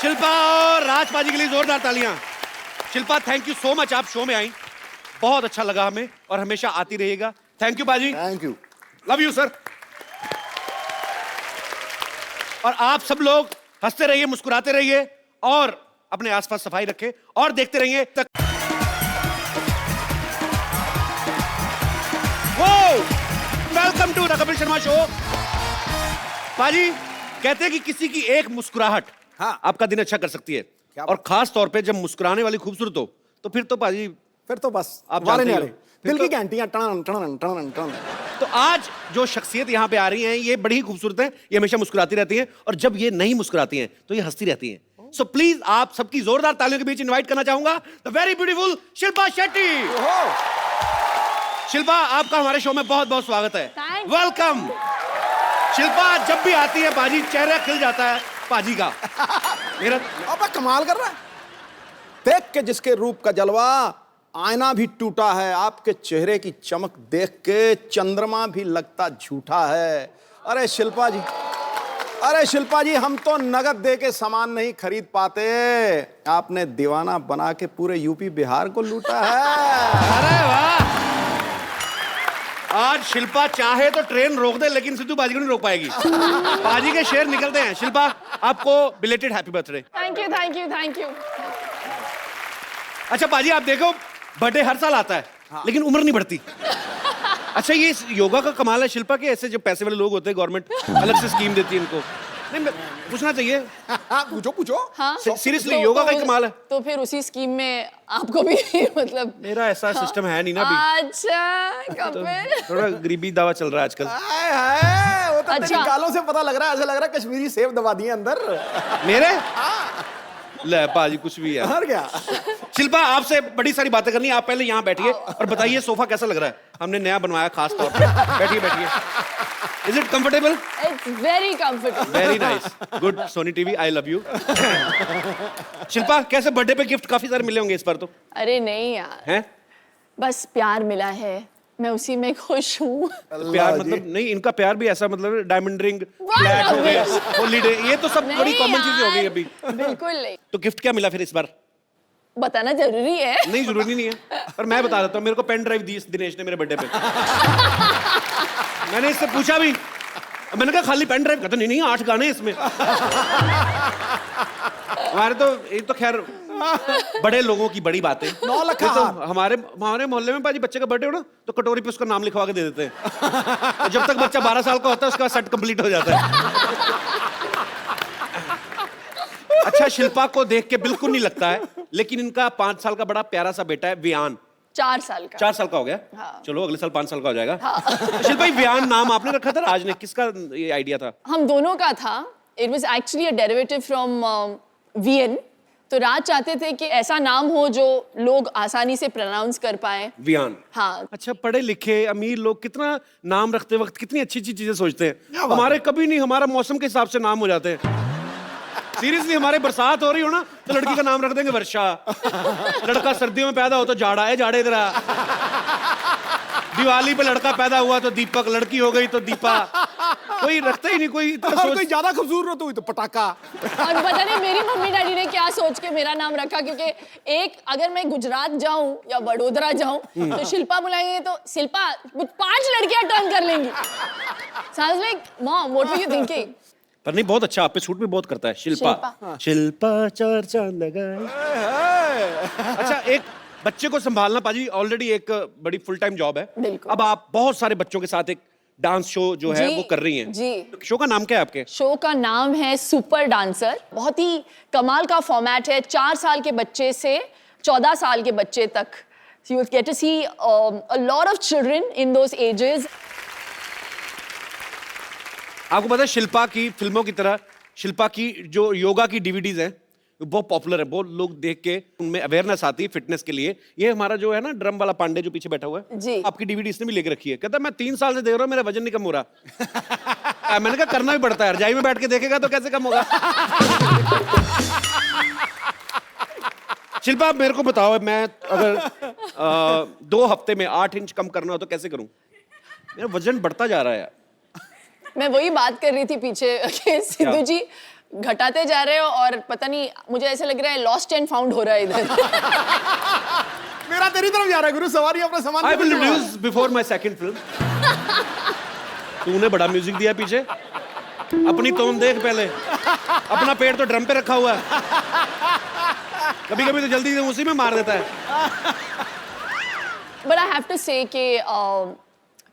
शिल्पा और राजबाजी के लिए जोरदार तालियां। Shilpa, thank you so much, आप शो में आई, बहुत अच्छा लगा हमें, और हमेशा आती रहिएगा। थैंक यू बाजी। Thank you. Love you sir. और आप सब लोग हंसते रहिए, मुस्कुराते रहिए, और अपने आसपास सफाई रखें, और देखते रहिए तक। Welcome to the Kapil Sharma show. बाजी, कहते हैं कि किसी की एक मुस्कुराहट आपका दिन अच्छा कर सकती है, और खास तौर पे जब मुस्कुराने वाली खूबसूरत हो, तो फिर तो पाजी, फिर तो बस आप वाले जानते नहीं ही आ हो। रहे। दिल की घंटियां टन टन टन टन। तो आज जो शख्सियत यहाँ पे आ रही हैं, ये बड़ी ही खूबसूरत हैं, ये हमेशा मुस्कुराती रहती हैं, और जब ये नहीं मुस्कुराती हैं तो ये हंसती रहती हैं। सो प्लीज आप सबकी जोरदार तालियों के बीच इनवाइट करना चाहूंगा the very beautiful Shilpa Shetty. Shilpa, आपका हमारे शो में बहुत बहुत स्वागत है। Thank you. वेलकम। शिल्पा जब भी आती है बाजी, चेहरा खिल जाता है पाजी का। मेरा अब कमाल कर रहा है, देख के जिसके रूप का जलवा, आईना भी टूटा है। आपके चेहरे की चमक देख के चंद्रमा भी लगता झूठा है। अरे शिल्पा जी, अरे शिल्पा जी, हम तो नगद दे के सामान नहीं खरीद पाते, आपने दीवाना बना के पूरे यूपी बिहार को लूटा है। अरे वाह, आज शिल्पा चाहे तो ट्रेन रोक दे, लेकिन सिद्धू बाजी को नहीं रोक पाएगी। बाजी के शेर निकलते हैं। शिल्पा, आपको belated happy birthday. Thank you thank you thank you. अच्छा बाजी, आप देखो बर्थडे हर साल आता है, लेकिन उम्र नहीं बढ़ती। अच्छा, ये योगा का कमाल है शिल्पा के, ऐसे जो पैसे वाले लोग होते हैं, गवर्नमेंट अलग से स्कीम देती है इनको। नहीं, पूछना चाहिए। पूछो पूछो। हाँ, सीरियसली योगा का ही कमाल है। तो फिर उसी स्कीम में आपको भी मतलब मेरा ऐसा सिस्टम है नहीं ना अभी। अच्छा कपिल, थोड़ा गरीबी दावा चल रहा है आजकल। हाय, वो तो अच्छा। तेरी गालों से पता लग रहा है, ऐसा लग रहा है कश्मीरी सेब दबा दिए अंदर। मेरे ले पाजी कुछ भी है। और क्या? शिल्पा, आपसे बड़ी सारी बातें करनी है, आप पहले यहाँ बैठिए और बताइए सोफा कैसा लग रहा है। हमने नया बनवाया खास तौर पे। बैठिए बैठिए। Is it comfortable? It's very comfortable. Very nice, good. Sony TV, I love you. Shilpa, कैसे बर्थडे पे गिफ्ट काफी सारे मिले होंगे इस बार तो? अरे नहीं यार, हैं? बस प्यार मिला है, मैं उसी में खुश हूँ। प्यार मतलब नहीं, इनका प्यार भी ऐसा मतलब डायमंड रिंग, What फ्लैट हो a गया, wish. हॉलीडे, ये तो सब बड़ी नहीं कॉमन चीजें हो गई यार, अभी। बिल्कुल नहीं। तो गिफ्ट क्या मिला फिर इस बार? बताना जरूरी है? नहीं, जरूरी नहीं है, पर मैं बता देता हूँ। मेरे को पेन ड्राइव दी दिनेश ने मेरे बर्थडे पे। मैंने इससे पूछा भी, मैंने कहा खाली पेन ड्राइव? कहता नहीं 8 गाने इसमें। हमारे तो ये तो खैर बड़े लोगों की बड़ी बातें। 9 लाख ये तो हमारे मोहल्ले में बाजी बच्चे का बर्थडे हो ना, तो कटोरी पे उसका नाम लिखवा के दे देते हैं। और जब तक बच्चा 12 साल का होता है, उसका सेट कंप्लीट हो जाता है। अच्छा, शिल्पा को देख के बिल्कुल नहीं लगता है, लेकिन इनका 5 साल का बड़ा प्यारा सा बेटा है वियान, 4 साल का। 4 साल का हो गया? हाँ। चलो अगले साल 5 साल का हो जाएगा। हाँ। शिल्पा भाई, व्यान नाम आपने रखा था, राज ने, किसका ये आइडिया था? हम दोनों का था। It was actually a derivative from VN. तो राज चाहते थे कि ऐसा नाम हो जो लोग आसानी से प्रोनाउंस कर पाए। व्यान। हाँ। अच्छा, पढ़े लिखे अमीर लोग कितना नाम रखते वक्त कितनी अच्छी अच्छी चीजें सोचते हैं। हमारे कभी नहीं, हमारा मौसम के हिसाब से नाम हो जाते हैं। सीरियसली, हमारे बरसात हो रही हो ना तो लड़की का नाम रख देंगे वर्षा। लड़का सर्दियों में पैदा हो तो जाड़ा है, जाड़े इधर आ। दिवाली पे लड़का पैदा हुआ तो दीपक, लड़की हो गई तो दीपा। कोई रखता ही नहीं, कोई कोई ज्यादा खूबसूरत हुई तो पटाखा। और पता नहीं मेरी मम्मी डैडी ने क्या सोच के मेरा नाम रखा, क्योंकि एक अगर मैं गुजरात जाऊं या वडोदरा जाऊं तो शिल्पा बुलाएंगे तो शिल्पा 5 लड़कियां टर्न कर लेंगी। Sounds like, Mom, what were you thinking? पर नहीं, बहुत अच्छा, आप पे सूट भी बहुत करता है। शिल्पा, शिल्पा 4 चांद लगाए। अच्छा, एक बच्चे को संभालना पाजी ऑलरेडी एक बड़ी फुल टाइम जॉब है। बिल्कुल। अब आप बहुत सारे बच्चों के साथ एक डांस शो जो है वो कर रही हैं। जी। तो शो का नाम क्या है आपके? शो का नाम है सुपर डांसर। बहुत ही कमाल का फॉर्मेट है। 4 साल के बच्चे से 14 साल के बच्चे तक। So you get to see a lot of children in those ages. आपको पता है शिल्पा की फिल्मों की तरह शिल्पा की जो योगा की डीवीडीज हैं वो बहुत पॉपुलर है। बहुत लोग देख के उनमें अवेयरनेस आती है फिटनेस के लिए। ये हमारा जो है ना ड्रम वाला पांडे जो पीछे बैठा हुआ है, जी। आपकी डीवीडी इसने भी लेके रखी है। कहता है मैं 3 साल से देख रहा हूँ, मेरा वजन नहीं कम हो रहा। मैंने कहा करना भी पड़ता है, रजाई में बैठ के देखेगा तो कैसे कम होगा। शिल्पा, आप मेरे को बताओ, मैं अगर 2 हफ्ते में 8 इंच कम करना हो तो कैसे करूं? मेरा वजन बढ़ता जा रहा है यार। मैं वही बात कर रही थी पीछे कि सिद्धू जी घटाते जा रहे हो और पता नहीं, मुझे ऐसा लग रहा है लॉस्ट एंड फाउंड हो रहा है इधर। मेरा तेरी तरफ जा रहा है गुरु, सवारी अपना सामान। I will reduce before my second film. तूने बड़ा म्यूजिक दिया पीछे। अपनी टोन देख पहले, अपना पेड़ तो ड्रम पे रखा हुआ है। कभी कभी तो जल्दी से उसी में मार देता है। बट आई हैव टू से कि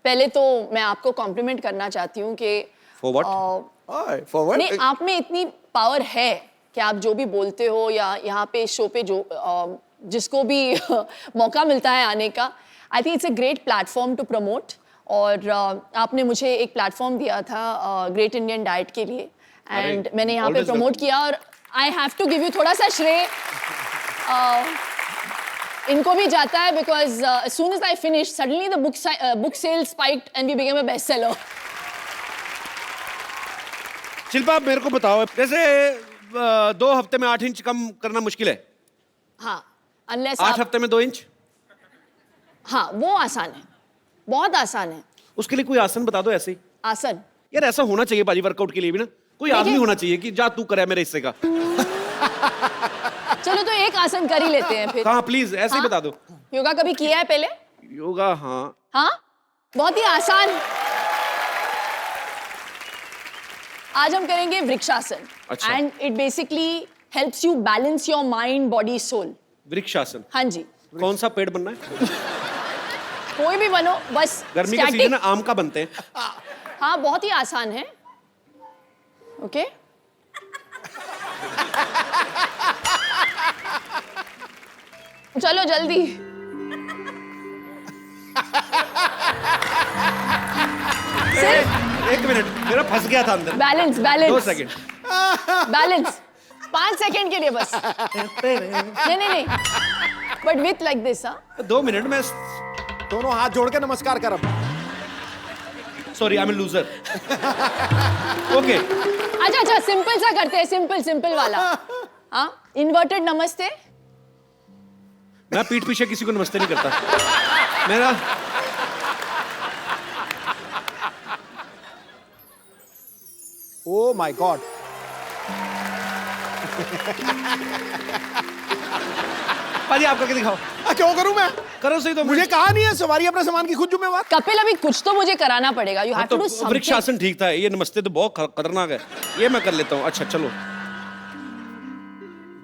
पहले तो मैं आपको कॉम्प्लीमेंट करना चाहती हूँ कि For what? फॉरवर्ड। नहीं, आप में इतनी पावर है कि आप जो भी बोलते हो या यहाँ पे शो पे जो जिसको भी मौका मिलता है आने का, I think it's a great platform to promote. और आपने मुझे एक प्लेटफॉर्म दिया था ग्रेट इंडियन डाइट के लिए, एंड मैंने यहाँ पे प्रमोट किया। और I have to give you थोड़ा सा श्रेय इनको भी जाता है, because as soon as I finished, suddenly the book sales spiked and we became a bestseller. Shilpa, आप मेरे को बताओ, जैसे 2 हफ्ते में 8 इंच कम करना मुश्किल है। हाँ, unless 8 आप, हफ्ते में 2 इंच? हाँ, वो आसान है, बहुत आसान है। उसके लिए कोई आसन बता दो ऐसे ही। आसन यार ऐसा होना चाहिए बाजी, वर्कआउट के लिए भी ना कोई आदमी होना चाहिए कि जा तू करे मेरे हिस्से का। चलो तो एक आसन कर ही लेते हैं फिर। हाँ प्लीज, ऐसे ही हाँ? बता दो। योगा कभी किया है पहले? योगा, हाँ। हाँ, बहुत ही आसान। आज हम करेंगे वृक्षासन। अच्छा। And it basically helps you balance your mind, body, soul. Vrikshasana? हाँ जी। कौन सा पेड़ बनना है? कोई भी बनो, बस गर्मी का सीजन है, आम का बनते हैं। हाँ, बहुत ही आसान है। ओके चलो जल्दी। सिर्फ 1 मिनट, मेरा फंस गया था अंदर। Balance 2 balance second. Balance 5 second के लिए बस। नहीं नहीं नहीं, बट विथ लाइक दिस। हाँ, 2 मिनट में। दोनों हाथ जोड़ के नमस्कार कर। Sorry, I am loser. Okay, अच्छा अच्छा, सिंपल सा करते हैं, सिंपल सिंपल वाला। हाँ, इन्वर्टेड नमस्ते। मैं पीठ पीछे किसी को नमस्ते नहीं करता। मेरा ओ माय गॉड। पाजी आप करके दिखाओ। क्यों करूं मैं? करो सही तो। मुझे कहा नहीं है सवारी अपने सामान की खुद जिम्मेवार। कपिल, अभी कुछ तो मुझे कराना पड़ेगा। You have to do something. Vrikshasana ठीक था, ये नमस्ते तो बहुत खतरनाक है, ये मैं कर लेता हूँ। अच्छा चलो,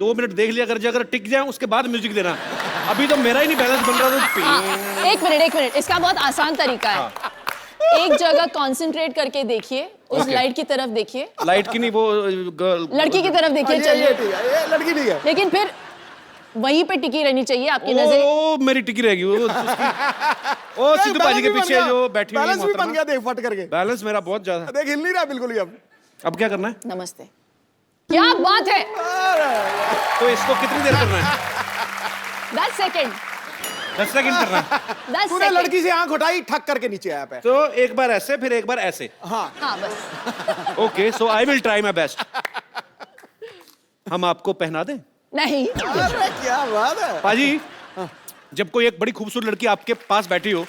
2 मिनट देख लिया, अगर टिक जाए उसके बाद म्यूजिक देना। अभी तो मेरा ही नहीं बैलेंस बन रहा तो। एक मिनट, इसका बहुत आसान तरीका है। एक जगह कंसंट्रेट करके देखिए, उस Okay. लाइट की तरफ देखिए। लाइट की नहीं, वो लड़की की तरफ देखिए। चलिए, ये लड़की नहीं है। लेकिन फिर वहीं पे टिकी रहनी चाहिए आपकी नजर। ओ मेरी टिकी रहेगी वो सिद्धू बाजी के पीछे जो बैठी हुई बैलेंस भी बन गया, मोहतरमा। देख फट करके। बैलेंस मेरा बहुत ज्यादा। देख हिल नहीं रहा बिल्कुल ही अब अब क्या करना है? नमस्ते। क्या बात है? तो इसको कितनी देर करना है? 10 सेकंड। 10 सेकंड करना है। 10 तूने सेकंड। लड़की से आंख उठाई, ठक करके नीचे आया पे। तो एक बार ऐसे फिर एक बार ऐसे। हाँ बस। Okay so I will try my best. हम आपको पहना दें? नहीं। अरे क्या बात है। पाजी, जब कोई एक बड़ी खूबसूरत लड़की आपके पास बैठी हो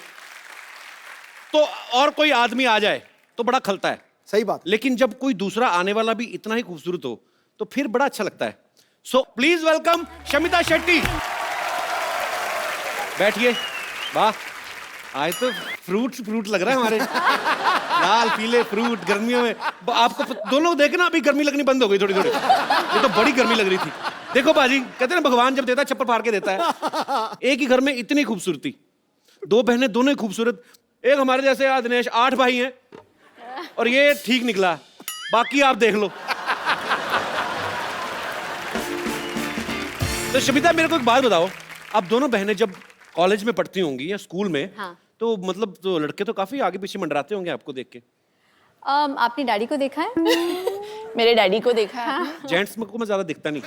तो और कोई आदमी आ जाए तो बड़ा खलता है, सही बात। लेकिन जब कोई दूसरा आने वाला भी इतना ही खूबसूरत हो तो फिर बड़ा अच्छा लगता है। So please welcome Shamita Shetty. बैठिए। वाह, आज तो फ्रूट लग रहा है हमारे। लाल पीले फ्रूट गर्मियों में। आपको दोनों देखे ना, अभी गर्मी लगनी बंद हो गई थोड़ी थोड़ी। ये तो बड़ी गर्मी लग रही थी। देखो बाजी, कहते हैं ना भगवान जब देता है चप्पल फाड़ के देता है। एक ही घर में इतनी खूबसूरती, 2 बहनें दोनों ही खूबसूरत। एक हमारे जैसे दिनेश 8 भाई हैं और ये ठीक निकला, बाकी आप देख लो। तो शमिता मेरे को एक बात बताओ, आप दोनों बहनें जब कॉलेज में पढ़ती होंगी या स्कूल में, हाँ। तो मतलब तो लड़के तो काफी आगे पीछे मंडराते होंगे आपको देख के। आपने डैडी को देखा है? मेरे डैडी को देखा है। जेंट्स में को मैं ज्यादा दिखता नहीं।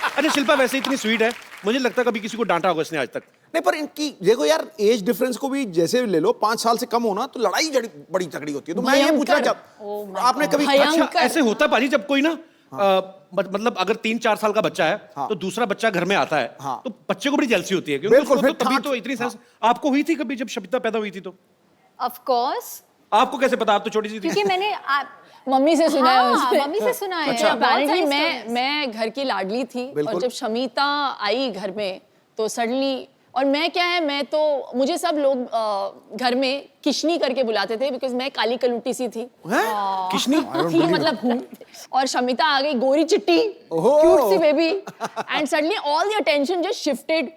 अच्छा शिल्पा वैसे इतनी स्वीट है, मुझे लगता है कभी किसी को डांटा होगा इसने आज तक। नहीं पर इनकी देखो यार, एज डिफरेंस को भी जैसे ले लो, 5 साल से कम होना तो लड़ाई बड़ी तगड़ी होती है। तो मैं ये पूछना चाहता, आपने कभी अच्छा ऐसे होता है पाजी, जब कोई ना मतलब अगर 3-4 साल का बच्चा है तो दूसरा बच्चा घर में आता है तो बच्चे को बड़ी जेलसी होती है, क्योंकि बिल्कुल, उसको फिर तो तभी तो इतनी सेंस। आपको हुई थी कभी जब शमिता पैदा हुई थी? तो ऑफ कोर्स। आपको कैसे पता? आप तो छोटी सी थी। क्योंकि मैंने मम्मी से सुना है हाँ, उसने। मम्मी से सुना है। अच्छा, बहुत apparently सारी मैं stories। मैं घर की लाडली थी और बिल्कुल। जब शमिता आई घर में तो सडनली, और मैं क्या है, मैं तो मुझे सब लोग घर में किशनी करके बुलाते थे बिकॉज मैं काली कलूटी सी थी। किशनी थी मतलब हूँ। और शमिता आ गई गोरी चिट्टी, क्यूट सी baby, and suddenly all the attention just shifted.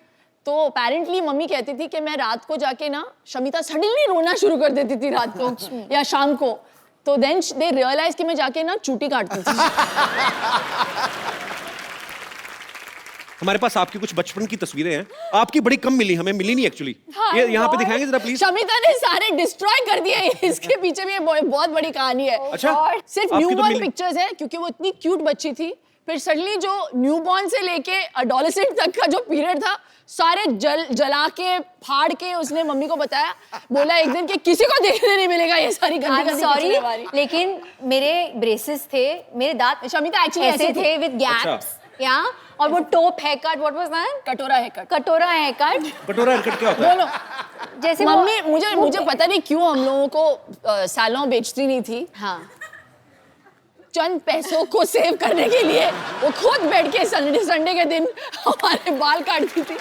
तो अपेरेंटली मम्मी कहती थी कि मैं रात को जाके ना, शमिता सडनली रोना शुरू कर देती थी रात को या शाम को, तो देन दे रियलाइज कि मैं जाके ना चूटी काटती थी। हमारे पास आपकी कुछ बचपन की तस्वीरें हैं, आपकी बड़ी कम मिली, हमें मिली नहीं एक्चुअली। ये यहाँ पे दिखाएंगे जरा प्लीज। शमिता ने सारे डिस्ट्रॉय कर दिए। इसके पीछे भी बहुत बड़ी कहानी है। अच्छा, सिर्फ आपकी तो न्यूबॉर्न मिली। पिक्चर्स है क्योंकि वो इतनी क्यूट बच्ची थी। फिर सडनली जो न्यूबॉर्न से लेके एडोलेसेंट तक का जो पीरियड था, सारे जला के फाड़ के उसने मम्मी को बताया, बोला एक दिन कि किसी को देखने नहीं मिलेगा ये सारी गंदी सॉरी, पिछले लेकिन मेरे ब्रेसेस थे, मेरे दांत शमिता एक्चुअली ऐसे थे विद गैप्स, या और वो top hair cut, what was that? कटोरा है कट। कटोरा हेयर कट। कटोरा हेयरकट क्या होता है? दोनों जैसे मम्मी मुझे पता नहीं क्यों हम लोगों को सैलून बेचती नहीं थी। हाँ, चंद पैसों को सेव करने के लिए वो खुद बैठ के संडे के दिन हमारे बाल काटती थी,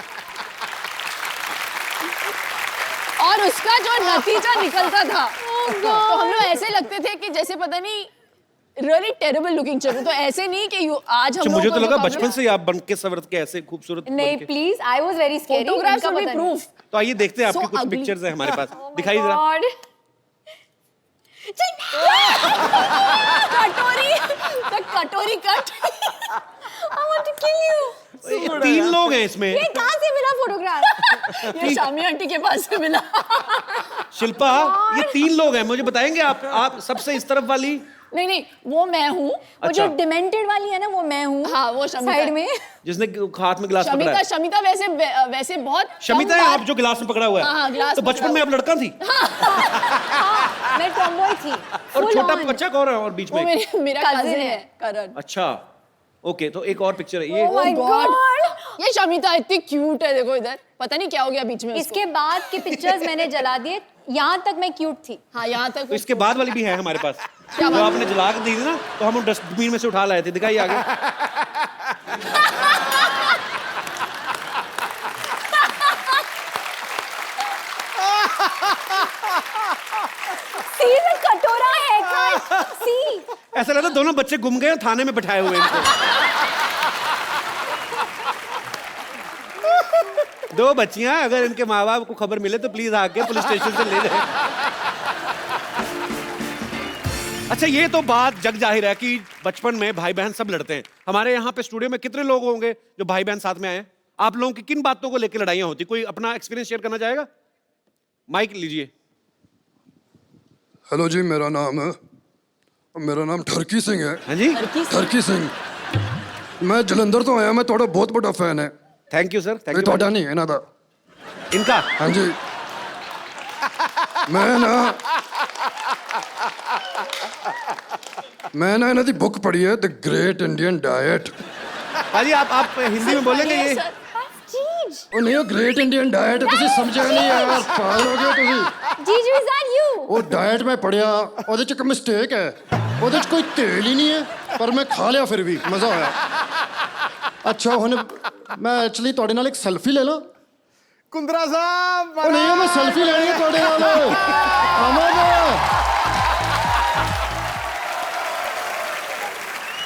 और उसका जो नतीजा निकलता था तो हम लोग ऐसे लगते थे कि जैसे पता नहीं रियली टेरेबल लुकिंग चाहिए। तो ऐसे नहीं कि आज हम मुझे लोगों तो को लगा जो बचपन से ही आप बन के सवर के ऐसे खूबसूरत नहीं बन के। Please, I was very scary. Photographs will be proof. तो आइए देखते हैं आपकी So कुछ ugly. पिक्चर्स हैं हमारे पास, दिखाइए जरा। कटोरी, the कटोरी cut. I want to kill you. ये 3 लोग हैं इसमें। ये कहाँ से मिला फोटोग्राफ? ये शामी आंटी के पास से मिला। शिल्पा, ये 3 लोग हैं, मुझे बताएंगे आप सबसे इस तरफ वाली? नहीं वो मैं हूँ। वो जो डिमेंटेड वाली है ना, वो मैं हूँ। हाँ, वो शमिता साइड है। में। जिसने हाथ में गिलास पकड़ा शमिता है। शमिता वैसे बहुत शमिता कम है बार- आप जो गिलास में पकड़ा हुआ है। हाँ, गिलास तो में बचपन पकड़ा में आप लड़का थी? हाँ, मैं टॉमबॉय थी। और Full छोटा on. बच्चा कौन है और बीच वो में? मेरा Cousin कजिन है। है करण। अच्छा ओके, तो एक और पिक्चर है ये। Oh my God. ये शमिता इतनी क्यूट है, देखो इधर, पता नहीं क्या हो गया बीच में उसको। इसके बाद के पिक्चर्स मैंने जला दिए, यहाँ तक मैं क्यूट थी। हाँ, यहाँ तक तो इसके बाद वाली भी है हमारे पास। क्या जो बात? आपने जला के दी थी ना, तो हम डस्टबिन में से उठा लाए थे, दिखाइए आगे। See the कटोरा haircut. See. ऐसा लगता है दोनों बच्चे गुम गए, थाने में बैठाए हुए हैं इनको। दो बच्चियां, अगर इनके माँ बाप को खबर मिले तो प्लीज आके पुलिस स्टेशन से ले जाए। अच्छा, ये तो बात जग जाहिर है कि बचपन में भाई बहन सब लड़ते हैं। हमारे यहाँ पे स्टूडियो में कितने लोग होंगे जो भाई बहन साथ में आए हैं? आप लोगों की किन बातों को लेकर लड़ाइयाँ होती? कोई अपना एक्सपीरियंस शेयर करना चाहेगा? माइक लीजिए। हेलो जी, मेरा नाम ठरकी सिंह है। हाँ जी, ठरकी सिंह। मैं जलंधर तो आया, मैं थोड़ा बहुत बड़ा फैन है। Thank you sir. नहीं थोड़ा नहीं है ना था इनका। हाँ जी, मैं ना इन्हों की बुक पढ़ी है, द ग्रेट इंडियन डाइट। भाजी आप हिंदी में बोलेंगे ये? ਉਹ ਨਹੀਂ, ਉਹ ਗ੍ਰੇਟ ਇੰਡੀਅਨ ਡਾਈਟ ਤੁਸੀਂ ਸਮਝਿਆ ਨਹੀਂ ਯਾਰ, ਪਾਗਲ ਹੋ ਗਏ ਤੁਸੀਂ। जीजू इज दैट यू? ਉਹ ਡਾਈਟ ਮੈਂ ਪੜਿਆ, ਉਹਦੇ ਚ ਇੱਕ ਮਿਸਟੇਕ ਹੈ, ਉਹਦੇ ਚ ਕੋਈ ਤੇਲ ਹੀ ਨਹੀਂ ਹੈ, ਪਰ ਮੈਂ ਖਾ ਲਿਆ ਫਿਰ ਵੀ ਮਜ਼ਾ ਆਇਆ। ਅੱਛਾ ਹੁਣ ਮੈਂ ਐਕਚੁਅਲੀ ਤੁਹਾਡੇ ਨਾਲ ਇੱਕ ਸੈਲਫੀ ਲੈ ਲਾਂ? कुंद्रा साहब, ਉਹ ਨਹੀਂ, ਮੈਂ ਸੈਲਫੀ ਲੈਣੀ ਹੈ ਤੁਹਾਡੇ ਨਾਲ। ਆਵਾਂਗਾ।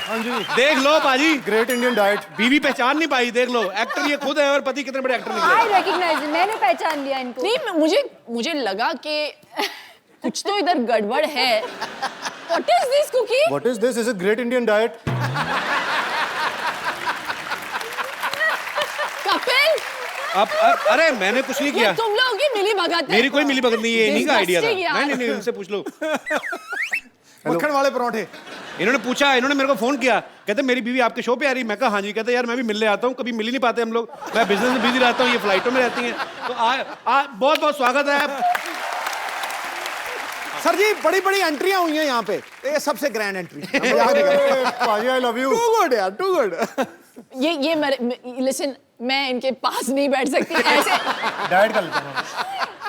हाँ जी, देख लो पाजी, ग्रेट इंडियन डाइट। बीवी पहचान नहीं पाई, देख लो। एक्टर ये खुद है और पति कितने बड़े एक्टर निकले। आई रिकॉग्नाइज, मैंने पहचान लिया इनको। नहीं, मुझे लगा कि कुछ तो इधर गड़बड़ है। What is this cookie? What is this? Is it great Indian diet? Kapil, अरे मैंने कुछ नहीं ये किया। तुम लोगों की मिली भगत है। मेरी कोई मिली भगत नहीं है, इन्हीं का आइडिया था। Disgusting यार। नहीं, उनसे पूछ लो। मक्खन वाले पराठे। इन्होंने पूछा, इन्होंने मेरे को फोन किया, कहते मेरी बीवी आपके शो पे आ रही। मैं कहा हाँ जी। कहते यार मैं भी मिलने आता हूँ, कभी मिल ही नहीं पाते हम लोग, मैं बिजनेस में बिजी रहता हूँ, ये फ्लाइटों में रहती हैं। तो बहुत बहुत स्वागत है। सर जी, बड़ी बड़ी एंट्रियां हुई हैं यहाँ पे, ये सबसे ग्रैंड एंट्री। पाजी, I love you। Too good यार, टू गुड। ये लिसन, मैं इनके पास नहीं बैठ सकती ऐसे। डाइट कर लेता हूँ।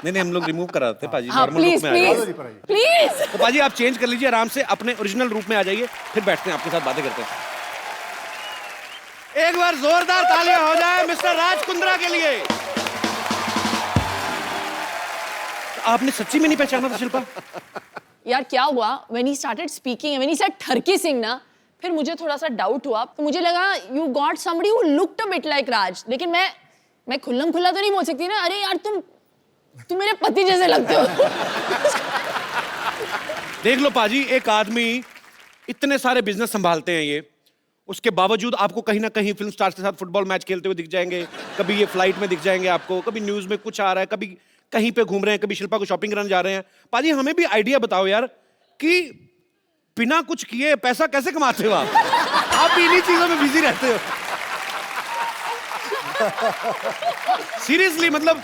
नहीं, हम लोग रिमूव करा देते पाजी, हाँ, नॉर्मल प्लीज रूप में आ जाइए। Please please. तो पाजी आप चेंज कर लीजिए आराम से, अपने ओरिजिनल रूप में आ जाइए, फिर बैठते हैं आपके साथ बातें करते हैं। एक बार जोरदार तालियां हो जाए मिस्टर राज कुंद्रा के लिए। आपने सच्ची में नहीं पहचाना था शिल्पा? यार क्या हुआ, when he started speaking, when he said ठरकी Singh ना, फिर मुझे थोड़ा सा डाउट हुआ। तो मुझे लगा you got somebody who looked a bit like राज, लेकिन मैं खुल्लम खुल्ला तो नहीं बोल सकती ना। अरे यार तुम मेरे पति जैसे लगते हो। देख लो पाजी, एक आदमी इतने सारे बिजनेस संभालते हैं, ये उसके बावजूद आपको कहीं ना कहीं फिल्म स्टार्स के साथ फुटबॉल मैच खेलते हुए दिख जाएंगे, कभी ये फ्लाइट में दिख जाएंगे आपको, कभी न्यूज में कुछ आ रहा है, कभी कहीं पे घूम रहे हैं, कभी शिल्पा को शॉपिंग कराने जा रहे हैं। पाजी हमें भी आइडिया बताओ यार कि बिना कुछ किए पैसा कैसे कमाते हो आप भी इन्हीं चीजों में बिजी रहते हो। सीरियसली मतलब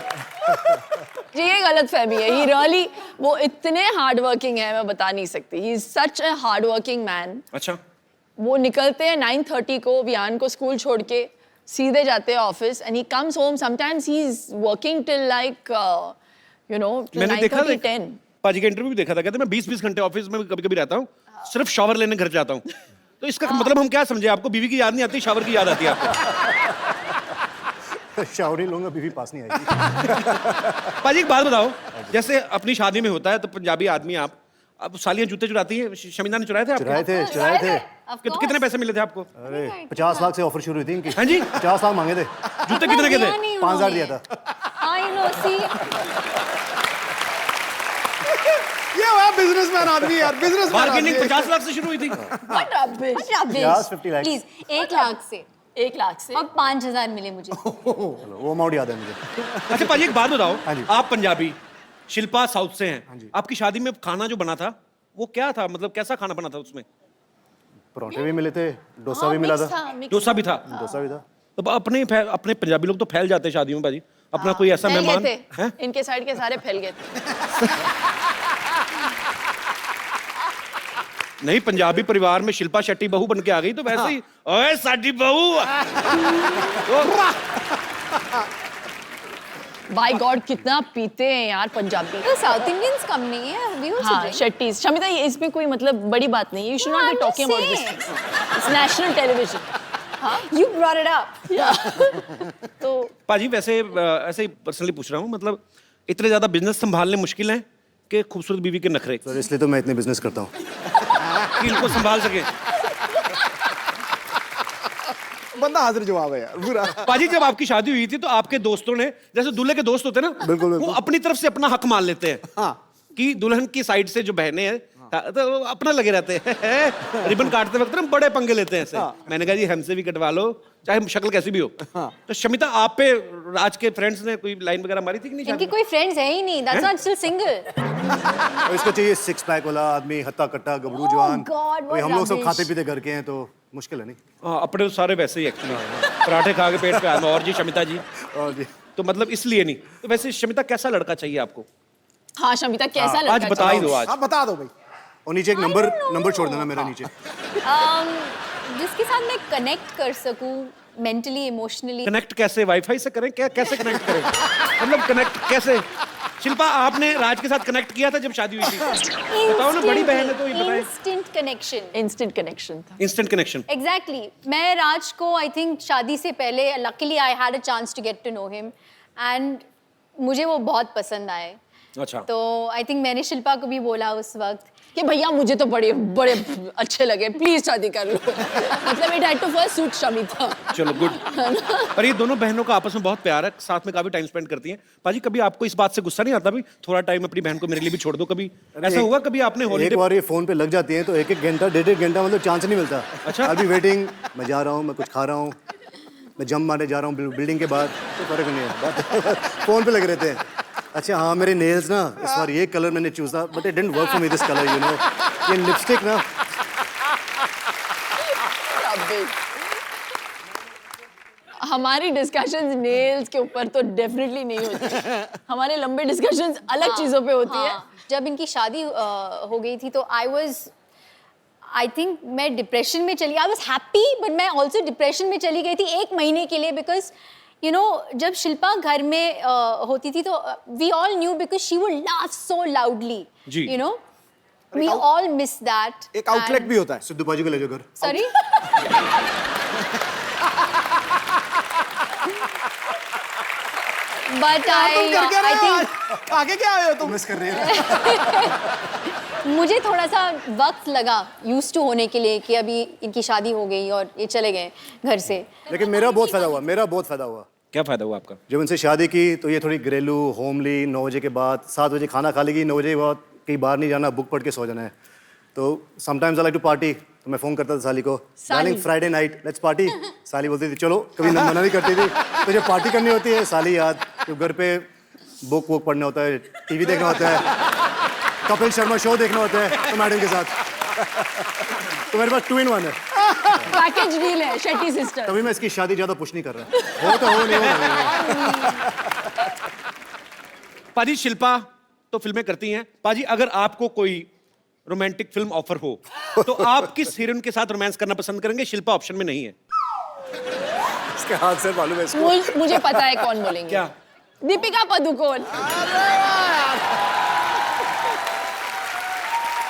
जी ये गलत फहमी है। ही रियली, वो इतने हार्ड वर्किंग है, मैं बता नहीं सकती। He is such a hard working man. अच्छा, वो निकलते हैं 9:30 को वियान को स्कूल छोड़ के, सीधे जाते हैं office, and he comes home sometimes he is working till like you know मैंने देखा 10। पाजी का इंटरव्यू भी देखा था, कहते मैं 20-20 घंटे ऑफिस में कभी कभी रहता हूँ, सिर्फ शावर लेने घर जाता हूँ। तो इसका मतलब हम क्या समझे, आपको बीवी की याद नहीं आती, शावर की याद आती है आपको? शावर ही लूंगा, बीवी पास नहीं आएगी। पाजी एक बात बताओ, जैसे अपनी शादी में होता है तो पंजाबी आदमी आप, अब सालियां जूते चुराती हैं, शमीना ने चुराए थे आपको? चुराए थे। कितने पैसे मिले थे आपको? अरे 50 लाख से ऑफर शुरू हुई थी इनकी। हाँ जी, 50 लाख मांगे थे। जूते कितने के थे? 5,000 दिया था। आई नो, सी ये हुआ बिजनेसमैन आदमी यार, बिजनेसमैन। बार्गेनिंग 50 लाख से शुरू हुई थी। What rubbish? 50 lakh. Please 1 lakh से 1 लाख से अब 5,000 मिले मुझे। चलो, वो अमाउंट याद है मुझे। अच्छा पाजी एक बात बताओ, हाँ जी। आप पंजाबी, शिल्पा साउथ से हैं, हाँ जी। आपकी शादी में खाना जो बना था वो क्या था, मतलब कैसा खाना बना था उसमें? परोठे भी मिले थे, डोसा भी मिला था। डोसा भी था। डोसा भी था। तो अपने पंजाबी लोग तो फैल जाते हैं शादियों में पाजी, अपना कोई ऐसा फैल मेहमान गए थे। हैं? इनके साइड के सारे फैल गए थे। नहीं, पंजाबी परिवार में शिल्पा शेट्टी बहू बन के आ गई तो वैसे ही, ओए साडी बहू। बाय गॉड कितना पीते हैं यार पंजाबी। तो साउथ इंडियंस कम नहीं है, we also हाँ, drink. शेट्टीज। शमिता, ये इसमें कोई मतलब बड़ी बात नहीं है। You should not be I'm talking about saying. This. It's national television. You brought it up. तो पाजी वैसे ऐसे ही पर्सनली पूछ रहा हूँ, मतलब इतने ज्यादा बिजनेस संभालने मुश्किल हैं कि खूबसूरत बीवी के नखरे सर इसलिए तो मैं इतने बिजनेस करता हूँ कि इनको संभाल सके। बंदा हाजिर जवाब है यार पूरा। पाजी जब आपकी शादी हुई थी तो आपके दोस्तों ने, जैसे दूल्हे के दोस्त होते हैं ना, बिल्कुल, वो बिल्कुल। अपनी तरफ से अपना हक मान लेते हैं हाँ। कि दुल्हन की साइड से जो बहनें हैं तो वो अपना लगे रहते हैं। रिबन काटते वक्त ना बड़े पंगे लेते हैं ऐसे। मैंने कहा जी हमसे भी कटवा लो, चाहे शक्ल कैसी भी हो। तो शमिता, आप पे राज के फ्रेंड्स ने कोई लाइन वगैरह मारी थी कि नहीं? इनकी कोई फ्रेंड्स है ही नहीं, that's why I am still single. और इसको चाहिए सिक्स पैक वाला आदमी, हत्ता कट्टा गबरू जवान। God, what अभी हम लोग सब rubbish. खाते पीते घर के हैं तो मुश्किल है नहीं। हाँ, अपने तो सारे वैसे ही एक्चुअली पराठे खा के पेट पे आए। और जी शमिता जी, और जी तो मतलब इसलिए नहीं। तो वैसे शमिता कैसा लड़का चाहिए आपको? हाँ शमिता, कैसा लड़का आज बता ही दो आज। आप बता दो भाई। और नीचे एक नंबर छोड़ देना मेरा नीचे। जिसके साथ मैं कनेक्ट कर सकूं मेंटली, इमोशनली। कनेक्ट कैसे? वाईफाई से करें क्या? कैसे कनेक्ट करें? मतलब कनेक्ट कैसे? शिल्पा, आपने राज के साथ कनेक्ट किया था जब शादी हुई थी? बताओ ना, बड़ी बहन है तो ये बताएं। Instant connection. इंस्टेंट कनेक्शन था। Instant connection. एग्जैक्टली मैं राज को आई थिंक शादी से पहले luckily I had a chance to get to know him and मुझे वो बहुत पसंद आए। अच्छा। तो आई थिंक मैंने शिल्पा को भी बोला उस वक्त कि भैया मुझे तो बड़े बड़े अच्छे लगे, प्लीज शादी कर लो। मतलब it had to first suit Shamita. चलो गुड। पर ये दोनों बहनों का आपस में बहुत प्यार है, साथ में काफी टाइम स्पेंड करती हैं। पाजी, कभी आपको इस बात से गुस्सा नहीं आता भी थोड़ा टाइम अपनी बहन को मेरे लिए भी छोड़ दो? कभी ऐसा हुआ? कभी आपने एक हॉलीडे बार ये फोन पे लग जाती है तो एक घंटा 1.5 घंटा मतलब चांस नहीं मिलता। अच्छा। अभी वेटिंग, मैं जा रहा हूँ, मैं कुछ खा रहा हूँ, मैं जंप मारने जा रहा हूँ बिल्डिंग के बाद, तो फर्क नहीं है। फोन पे लगे रहते हैं। अच्छा हाँ, मेरे नेल्स ना इस बार ये कलर मैंने चूज था, but it didn't work for me this colour, you know. ये लिपस्टिक ना, हमारी डिस्कशंस नेल्स के ऊपर तो डेफिनेटली नहीं होती। हमारे लंबे डिस्कशंस अलग चीजों पे होती है। जब इनकी शादी हो गई थी तो आई थिंक मैं डिप्रेशन में चली, आई वॉज हैप्पी बट मैं ऑल्सो डिप्रेशन में चली गई थी 1 महीने के लिए बिकॉज यू नो जब शिल्पा घर में होती थी तो we all knew because she would laugh so loudly, you know we all miss that. एक आउटलेट भी होता है। सिद्धू बाजी को ले जाओ घर। सॉरी बट आई थिंक आगे क्या आए हो तुम? मिस कर रही है। मुझे थोड़ा सा वक्त लगा यूज टू होने के लिए कि अभी इनकी शादी हो गई और ये चले गए घर से। लेकिन मेरा बहुत फायदा हुआ। क्या फायदा हुआ आपका? जब उनसे शादी की तो ये थोड़ी घरेलू, होमली, 9 बजे के बाद 7 बजे खाना खा लेगी, 9 बजे के बाद कहीं बाहर नहीं जाना, बुक पढ़ के सो जाना है। तो sometimes I like to party, तो मैं फ़ोन करता था साली को, darling Friday night let's party. साली बोलती थी चलो, कभी मना नहीं करती थी। तो जब पार्टी करनी होती है साली याद, तो घर पे बुक वुक पढ़ना होता है, टीवी देखना होता है, कपिल शर्मा शो देखना होता है तो मैडम के साथ। तो मेरे पास 2 in 1 है, पैकेज डील है शेट्टी सिस्टर। तभी मैं इसकी शादी ज़्यादा पुश नहीं कर रहा। हो तो हो, नहीं हो। पाजी, शिल्पा तो फिल्में करती हैं। पाजी, अगर आपको कोई रोमांटिक फिल्म ऑफर हो तो आप किस हीरोइन के साथ रोमांस करना पसंद करेंगे? शिल्पा ऑप्शन में नहीं है। इसके हाथ से मालूम है इसको। मुझे पता है कौन बोलेंगे। क्या? दीपिका पादुकोण।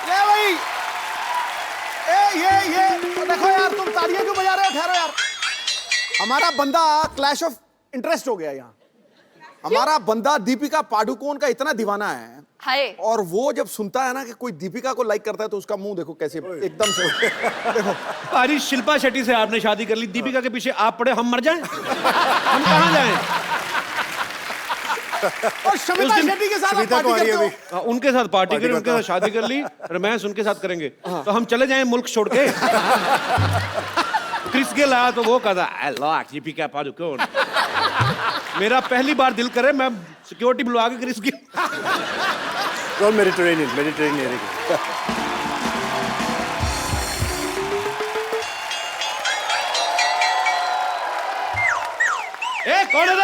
ये भाई, ये देखो यार, तुम तालियां क्यों बजा रहे हो? ठहरो यार, हमारा बंदा क्लैश ऑफ इंटरेस्ट हो गया यहाँ। हमारा बंदा दीपिका पादुकोण का इतना दीवाना है, हाय। और वो जब सुनता है ना कि कोई दीपिका को लाइक करता है तो उसका मुंह देखो कैसे एकदम से देखो। पाजी, शिल्पा शेट्टी से आपने शादी कर ली, दीपिका के पीछे आप पड़े, हम मर जाएं? हम कहाँ जाएं? और शमिता शेट्टी के साथ आप पार्टी करते हो? हाँ, उनके साथ पार्टी करें, उनके साथ शादी कर ली, रोमांस उनके साथ करेंगे। तो हम चले जाएं मुल्क छोड़ के? क्रिस गेल आया तो वो कहता आई लाइक दीपिका पादुकोण। मेरा पहली बार दिल करे मैं सिक्योरिटी बुलवा के क्रिस गेल। मेडिटेरेनियन। ए, कौन है?